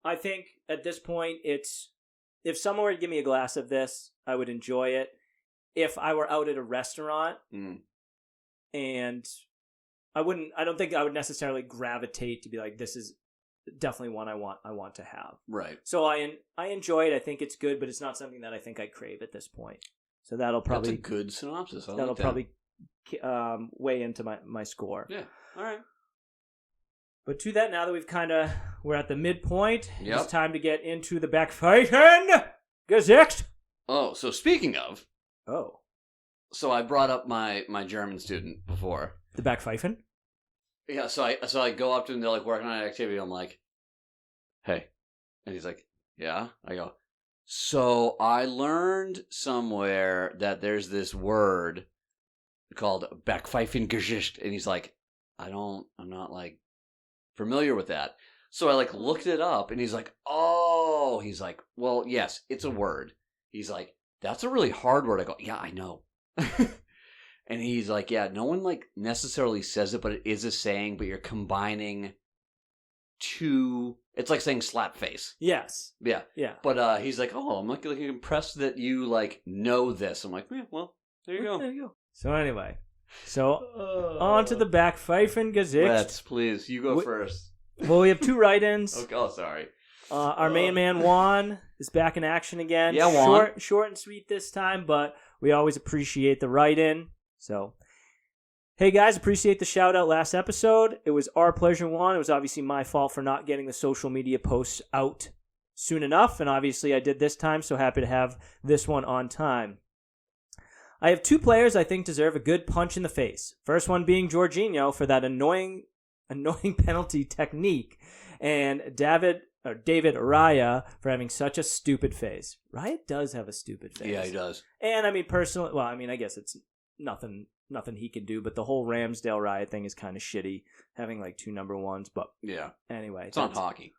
A: I think at this point, if someone were to give me a glass of this, I would enjoy it. If I were out at a restaurant, and I don't think I would necessarily gravitate to be like, this is definitely one I want to have.
B: Right.
A: So I enjoy it. I think it's good, but it's not something that I think I crave at this point. So that'll probably...
B: That's a good synopsis.
A: That'll probably weigh into my score.
B: Yeah. All right.
A: But to that, now that we're at the midpoint,
B: Yep.
A: It's time to get into the backfighting Gesicht.
B: Oh, so speaking of...
A: Oh.
B: So I brought up my German student before.
A: The backpfeifen?
B: Yeah, so I go up to him, they're like working on an activity, I'm like, hey. And he's like, yeah? I go, so I learned somewhere that there's this word called backpfeifengesicht, and he's like, I'm not like familiar with that. So I like looked it up, and he's like, oh, he's like, well, yes, it's a word. He's like, that's a really hard word. I go, yeah, I know. And he's like, yeah, no one like necessarily says it, but it is a saying, but you're combining two. It's like saying slap face.
A: Yes.
B: Yeah.
A: Yeah.
B: But he's like, oh, I'm like impressed that you like know this. I'm like, yeah, well, there you go.
A: There you go. So anyway, on to the backpfeifen Gesicht.
B: Let's please, you go first.
A: Well, we have two write-ins.
B: Okay, oh, sorry.
A: Our main man Juan is back in action again.
B: Yeah, Juan.
A: Short and sweet this time, but we always appreciate the write-in. So, hey guys, appreciate the shout out last episode. It was our pleasure, Juan. It was obviously my fault for not getting the social media posts out soon enough, and obviously I did this time, so happy to have this one on time. I have two players I think deserve a good punch in the face. First one being Jorginho for that annoying penalty technique, and David Raya for having such a stupid face. Raya does have a stupid face.
B: Yeah, he does.
A: And I mean, personally, well, I mean, I guess it's nothing he can do, but the whole Ramsdale Raya thing is kind of shitty, having like two number ones, but
B: yeah.
A: Anyway.
B: It's on hockey.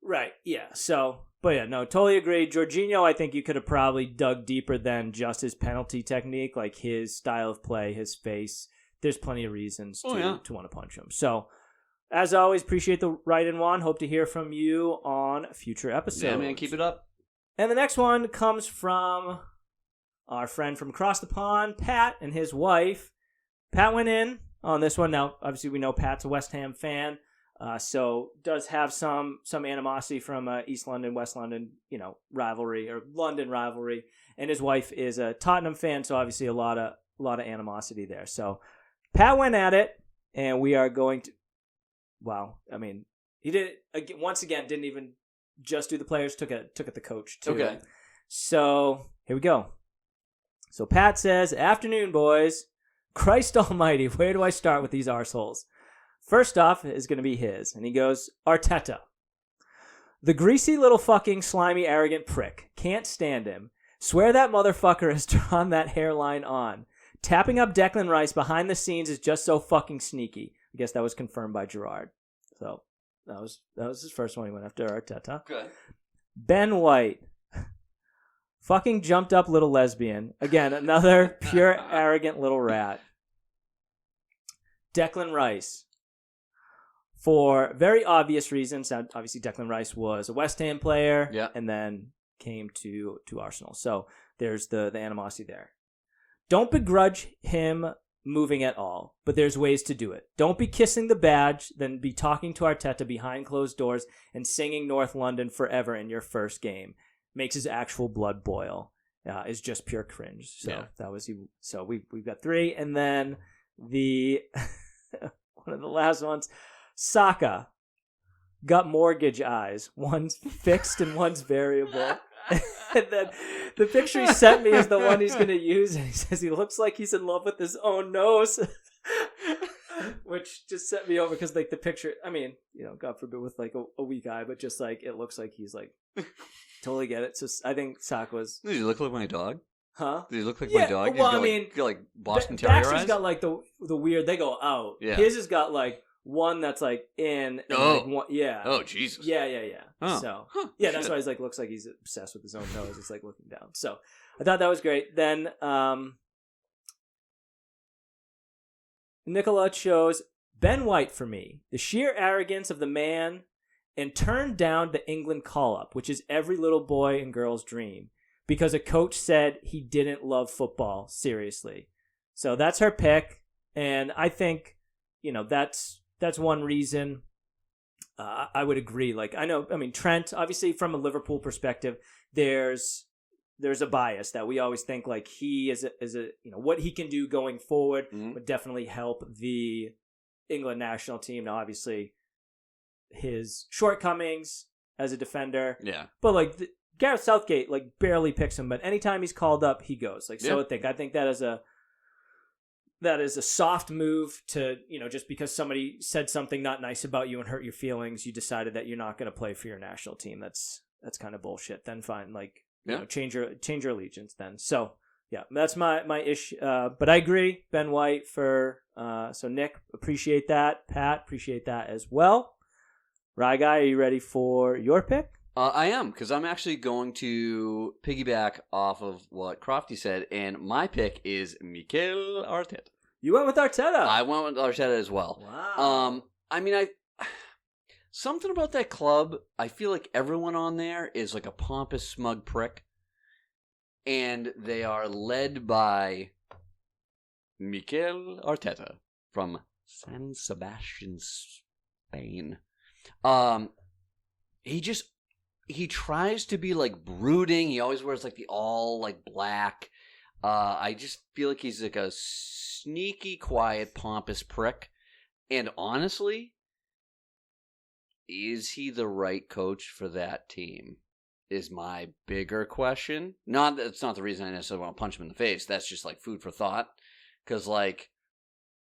A: Right, yeah. So, but yeah, no, totally agree. Jorginho, I think you could have probably dug deeper than just his penalty technique, like his style of play, his face. There's plenty of reasons to want to punch him. So, as always, appreciate the write-in, Juan. Hope to hear from you on future episodes.
B: Yeah, man, keep it up.
A: And the next one comes from our friend from across the pond, Pat, and his wife. Pat went in on this one. Now, obviously, we know Pat's a West Ham fan. So does have some animosity from East London, West London, rivalry or London rivalry. And his wife is a Tottenham fan, so obviously a lot of animosity there. So Pat went at it, and we are going to. Wow, I mean, he did once again. Didn't even just do the players. Took at the coach too.
B: Okay.
A: So here we go. So Pat says, "Afternoon, boys. Christ Almighty, where do I start with these arseholes?" First off is going to be his, and he goes, Arteta. The greasy little fucking slimy arrogant prick. Can't stand him. Swear that motherfucker has drawn that hairline on. Tapping up Declan Rice behind the scenes is just so fucking sneaky. I guess that was confirmed by Gerrard. So that was his first one. He went after Arteta.
B: Good.
A: Ben White. Fucking jumped up little lesbian. Again, another pure arrogant little rat. Declan Rice. For very obvious reasons. Now, obviously, Declan Rice was a West Ham player.
B: Yeah.
A: And then came to Arsenal. So there's the animosity there. Don't begrudge him moving at all, but there's ways to do it. Don't be kissing the badge, then be talking to Arteta behind closed doors and singing North London Forever in your first game. Makes his actual blood boil. Is just pure cringe. So
B: yeah.
A: That was he. So we've got 3, and then the one of the last ones, Saka got mortgage eyes. One's fixed and one's variable. And then the picture he sent me is the one he's going to use, and he says he looks like he's in love with his own nose, which just set me over because like the picture, I mean, God forbid with like a weak eye, but just like it looks like he's like totally get it. So I think Saka was.
B: Does he look like my dog?
A: Huh?
B: Does he look like my dog?
A: Well,
B: I mean, like Boston Terrier eyes.
A: Baxter's got like the weird. They go out.
B: Yeah.
A: His has got like one that's like in. And like one, yeah.
B: Oh Jesus.
A: Yeah.
B: Oh.
A: So that's why he's like looks like he's obsessed with his own nose. It's like looking down. So I thought that was great. Then Nicola chose Ben White for me. The sheer arrogance of the man, and turned down the England call-up, which is every little boy and girl's dream, because a coach said he didn't love football seriously. So that's her pick, and I think that's one reason. I would agree. Like Trent, obviously from a Liverpool perspective, there's a bias that we always think like he is a what he can do going forward would definitely help the England national team. Now, obviously, his shortcomings as a defender. Yeah. But like Gareth Southgate like barely picks him, but anytime he's called up, he goes. Like so I think that is a soft move to, just because somebody said something not nice about you and hurt your feelings, you decided that you're not going to play for your national team. That's kind of bullshit. Then fine, like change your allegiance then. So yeah, that's my issue. But I agree, Ben White for so Nick, appreciate that. Pat, appreciate that as well. Rye Guy, are you ready for your pick?
B: I am, because I'm actually going to piggyback off of what Crofty said, and my pick is Mikel Arteta.
A: You went with Arteta.
B: I went with Arteta as well.
A: Wow.
B: Something about that club, I feel like everyone on there is like a pompous, smug prick, and they are led by Mikel Arteta from San Sebastian, Spain. He tries to be like brooding. He always wears like the all like black. I just feel like he's like a sneaky, quiet, pompous prick. And honestly, is he the right coach for that team? Is my bigger question. That's not the reason I necessarily want to punch him in the face. That's just like food for thought. Because like,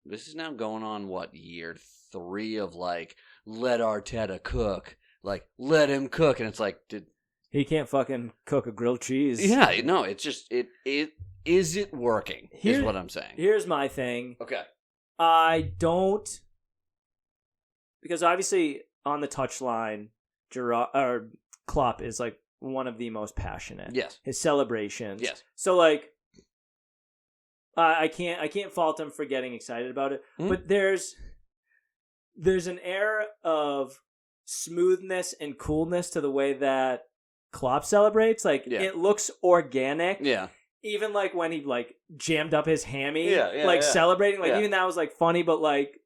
B: this is now going on year 3 of like, let Arteta cook. Like, let him cook. And it's like,
A: he can't fucking cook a grilled cheese.
B: Yeah, no, it's just, is it working, is what I'm saying.
A: Here's my thing.
B: Okay.
A: I don't, because obviously on the touchline, Klopp is like one of the most passionate.
B: Yes.
A: His celebrations.
B: Yes.
A: So like, I can't fault him for getting excited about it, but there's an air of smoothness and coolness to the way that Klopp celebrates. Like it looks organic.
B: Yeah.
A: Even like when he like jammed up his hammy,
B: celebrating.
A: Even that was like funny, but like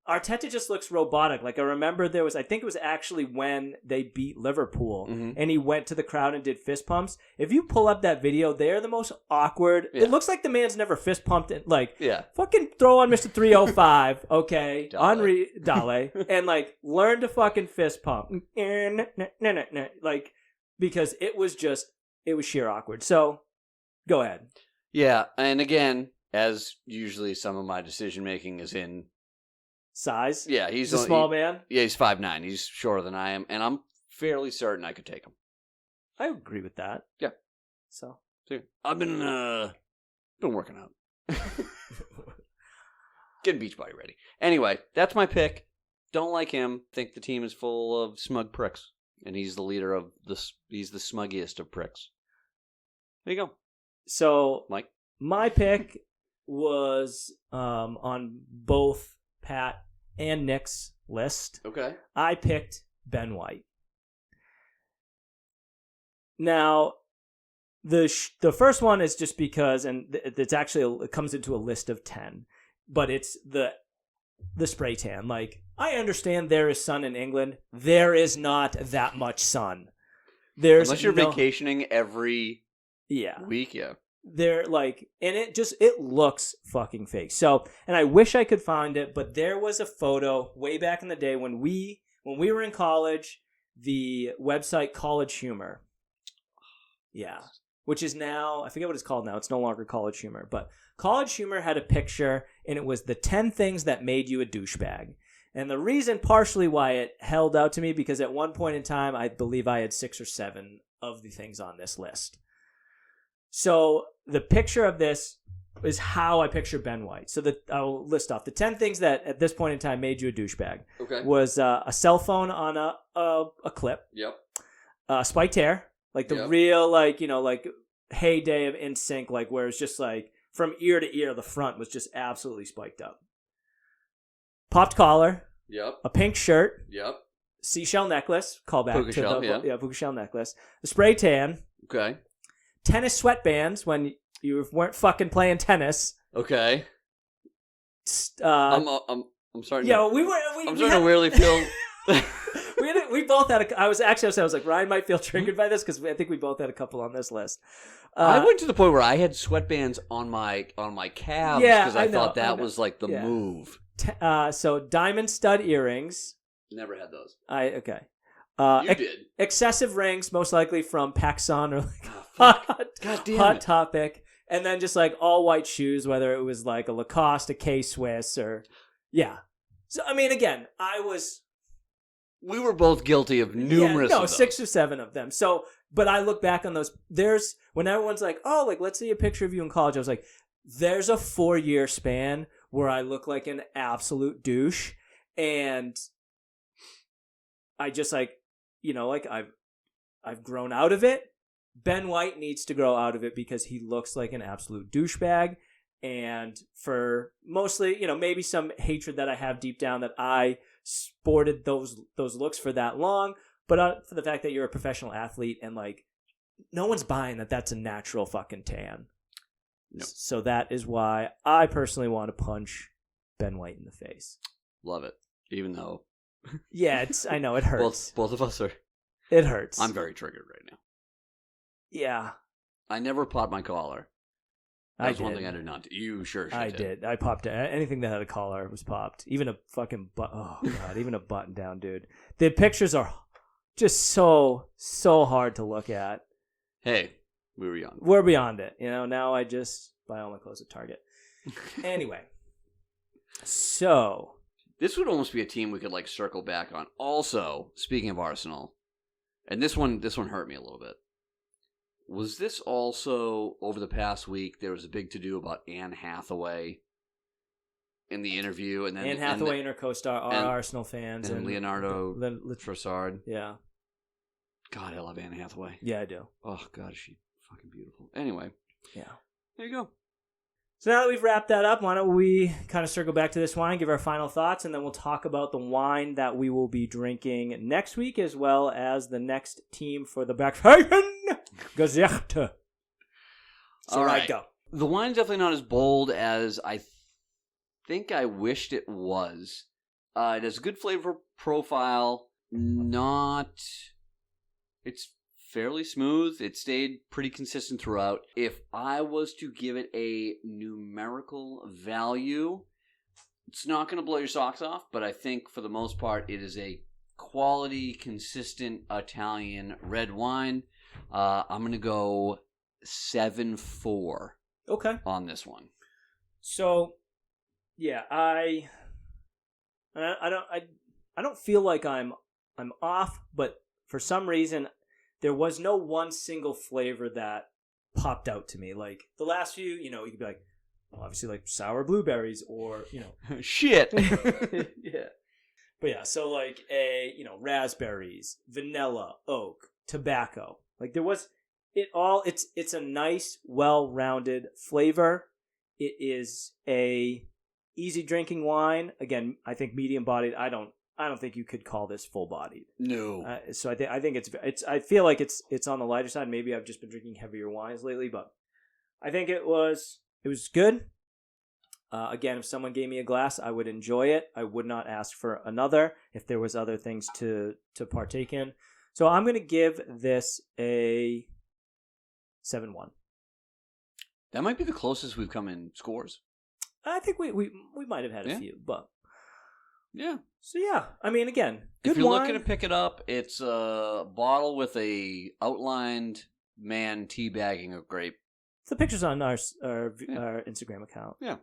A: Arteta just looks robotic. Like, I remember I think it was actually when they beat Liverpool, and he went to the crowd and did fist pumps. If you pull up that video, they're the most awkward. Yeah. It looks like the man's never fist pumped it. Like, fucking throw on Mr. 305, okay? Henri Dale. And, like, learn to fucking fist pump. Like, because it was sheer awkward. So, go ahead.
B: Yeah, and again, as usually some of my decision-making is in
A: size?
B: Yeah, he's
A: a small man?
B: Yeah, he's 5'9". He's shorter than I am, and I'm fairly certain I could take him.
A: I agree with that.
B: Yeah.
A: So
B: I've been working out. Getting beach body ready. Anyway, that's my pick. Don't like him. Think the team is full of smug pricks. And he's the leader of he's the smuggiest of pricks. There you go.
A: So
B: Mike?
A: My pick was on both Pat and Nick's list.
B: Okay.
A: I picked Ben White. Now, the first one is just because, and it's actually it comes into a list of 10, but it's the spray tan. Like, I understand there is sun in England. There is not that much sun.
B: Unless you're vacationing every week, yeah.
A: They're like, and it looks fucking fake. So, and I wish I could find it, but there was a photo way back in the day when we were in college, the website College Humor. Yeah. Which is now, I forget what it's called now. It's no longer College Humor, but College Humor had a picture, and it was the 10 things that made you a douchebag. And the reason partially why it held out to me, because at one point in time, I believe I had 6 or 7 of the things on this list. So the picture of this is how I picture Ben White. So I'll list off the 10 things that at this point in time made you a douchebag.
B: Okay.
A: Was a cell phone on a clip.
B: Yep.
A: Spiked hair, like the real like heyday of NSYNC, like where it's just like from ear to ear, the front was just absolutely spiked up. Popped collar.
B: Yep.
A: A pink shirt.
B: Yep.
A: Seashell necklace. Call back
B: puka
A: to
B: shell,
A: the puka shell necklace. The spray tan.
B: Okay.
A: Tennis sweatbands when you weren't fucking playing tennis.
B: Okay. I'm starting.
A: Yeah,
B: I'm starting to weirdly feel.
A: we both had I was like, Ryan might feel triggered by this because I think we both had a couple on this list.
B: I went to the point where I had sweatbands on my calves because I thought that was like the move.
A: So diamond stud earrings.
B: Never had those.
A: Okay.
B: You did.
A: Excessive rings, most likely from PacSun or like Hot Topic. And then just like all white shoes, whether it was like a Lacoste, a K-Swiss, or... Yeah. So, I mean, again, we
B: were both guilty of numerous of those.
A: 6 or 7 of them. So, but I look back on those. When everyone's like, oh, like, let's see a picture of you in college. I was like, there's a 4-year span where I look like an absolute douche. And I just like, like I've grown out of it. Ben White needs to grow out of it because he looks like an absolute douchebag. And for mostly, maybe some hatred that I have deep down that I sported those looks for that long, but for the fact that you're a professional athlete and like no one's buying that's a natural fucking tan.
B: No.
A: So that is why I personally want to punch Ben White in the face.
B: Love it. Even though
A: yeah, I know it hurts.
B: Both of us are.
A: It hurts.
B: I'm very triggered right now.
A: Yeah.
B: I never popped my collar. That's one
A: did.
B: thing I did not do. You sure
A: I did. I popped it. Anything that had a collar was popped. Even a fucking oh god, even a button down, dude. The pictures are just so hard to look at.
B: Hey, we were young.
A: We're beyond it. Now I just buy all my clothes at Target. Anyway. So
B: this would almost be a team we could like circle back on. Also, speaking of Arsenal, and this one hurt me a little bit. Was this also over the past week? There was a big to-do about Anne Hathaway in the interview, and then
A: Anne Hathaway and her co-star are Arsenal fans,
B: and Leonardo Trossard.
A: Yeah.
B: God, I love Anne Hathaway.
A: Yeah, I do.
B: Oh God, is she fucking beautiful. Anyway,
A: yeah.
B: There you go.
A: So now that we've wrapped that up, why don't we kind of circle back to this wine, give our final thoughts, and then we'll talk about the wine that we will be drinking next week, as well as the next team for the Berghain Gazette. So
B: all right,
A: go.
B: The wine's definitely not as bold as I think I wished it was. It has a good flavor profile. It's fairly smooth. It stayed pretty consistent throughout. If I was to give it a numerical value, it's not going to blow your socks off, but I think for the most part, it is a quality, consistent Italian red wine. I'm going to go 7.4.
A: Okay.
B: On this one.
A: So, yeah, I don't feel like I'm off, but for some reason there was no one single flavor that popped out to me. Like the last few, you could be like, well, obviously like sour blueberries or,
B: shit.
A: Yeah. But yeah, so like raspberries, vanilla, oak, tobacco. Like there was it's a nice, well-rounded flavor. It is a easy drinking wine. Again, I think medium bodied. I don't think you could call this full bodied.
B: No.
A: So I think it's I feel like it's on the lighter side. Maybe I've just been drinking heavier wines lately, but I think it was good. Again, if someone gave me a glass, I would enjoy it. I would not ask for another if there was other things to partake in. So I'm going to give this a 7.1.
B: That might be the closest we've come in scores.
A: I think we might have had a few, but
B: yeah.
A: So yeah, I mean, again, good
B: if you're
A: wine.
B: looking to pick it up, it's a bottle with a outlined man teabagging a grape.
A: The picture's on our Instagram account.
B: Yeah.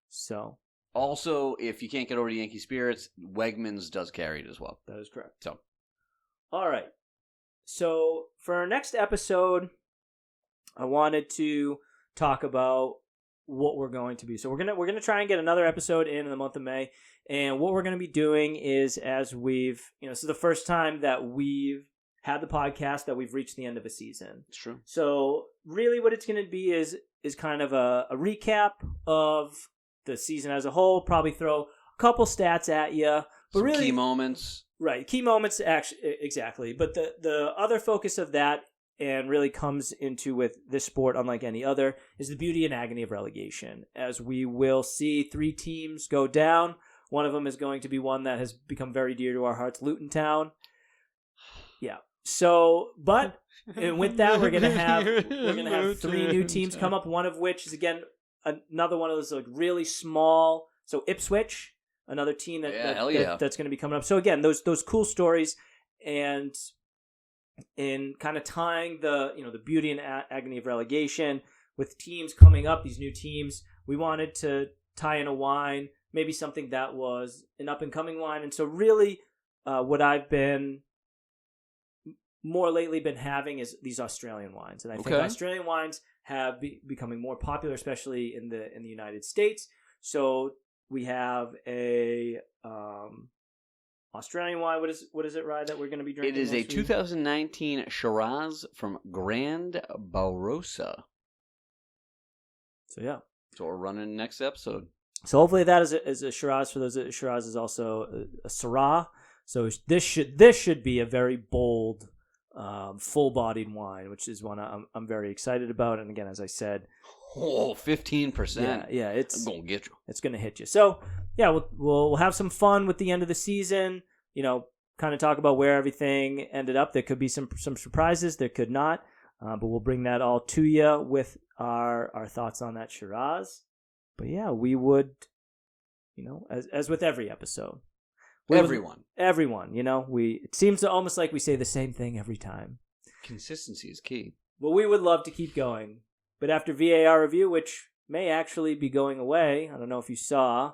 A: So
B: also, if you can't get over to Yankee Spirits, Wegmans does carry it as well.
A: That is correct.
B: So,
A: all right. So for our next episode, I wanted to talk about what we're going to be. So we're gonna try and get another episode in the month of May, and what we're gonna be doing is, as we've this is the first time that we've had the podcast that we've reached the end of a season.
B: It's true.
A: So really, what it's gonna be is kind of a recap of the season as a whole. Probably throw a couple stats at you, but
B: some
A: really
B: key moments. Right,
A: key moments. Actually, exactly. But the other focus of that, and really comes into with this sport unlike any other, is the beauty and agony of relegation. As we will see 3 teams go down. One of them is going to be one that has become very dear to our hearts, Luton Town. Yeah. So, but and with that, we're gonna have 3 new teams come up. One of which is again another one of those like really small. So Ipswich, another team that's going to be coming up. So again, those cool stories, and in kind of tying the the beauty and agony of relegation with teams coming up, these new teams, we wanted to tie in a wine, maybe something that was an up and coming wine. And so really, what I've been more lately been having is these Australian wines, and I think Australian wines have becoming more popular, especially in the United States. So we have a Australian wine. What is it, Rye, that we're going to be drinking?
B: It is a 2019 Shiraz from Grand Barossa.
A: So yeah.
B: So we're running next episode.
A: So hopefully that is a Shiraz. For those, Shiraz is also a Syrah. So this should be a very bold, full-bodied wine, which is one I'm very excited about. And again, as I said,
B: 15%.
A: Yeah,
B: it's gonna get you.
A: It's gonna hit you. So yeah, we'll have some fun with the end of the season. Kind of talk about where everything ended up. There could be some surprises. There could not, but we'll bring that all to you with our thoughts on that Shiraz. But yeah, we would, as with every episode. Everyone. It seems almost like we say the same thing every time.
B: Consistency is key.
A: But we would love to keep going. But after VAR review, which may actually be going away, I don't know if you saw.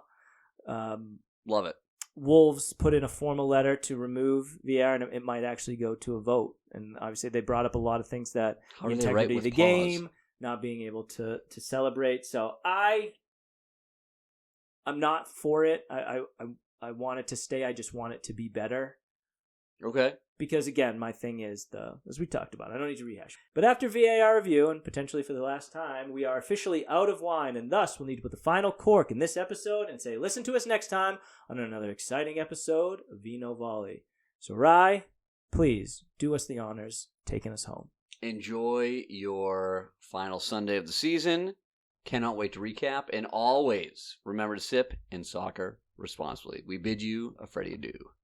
B: Love it.
A: Wolves put in a formal letter to remove VAR, and it might actually go to a vote. And obviously they brought up a lot of things that the integrity of the game, not being able to celebrate. So I'm not for it. I want it to stay. I just want it to be better.
B: Okay.
A: Because again, my thing is as we talked about, I don't need to rehash. But after VAR review, and potentially for the last time, we are officially out of wine, and thus we'll need to put the final cork in this episode and say, listen to us next time on another exciting episode of VinoVolley. So Rye, please do us the honors, taking us home.
B: Enjoy your final Sunday of the season. Cannot wait to recap. And always remember to sip in soccer responsibly. We bid you a Freddie adieu.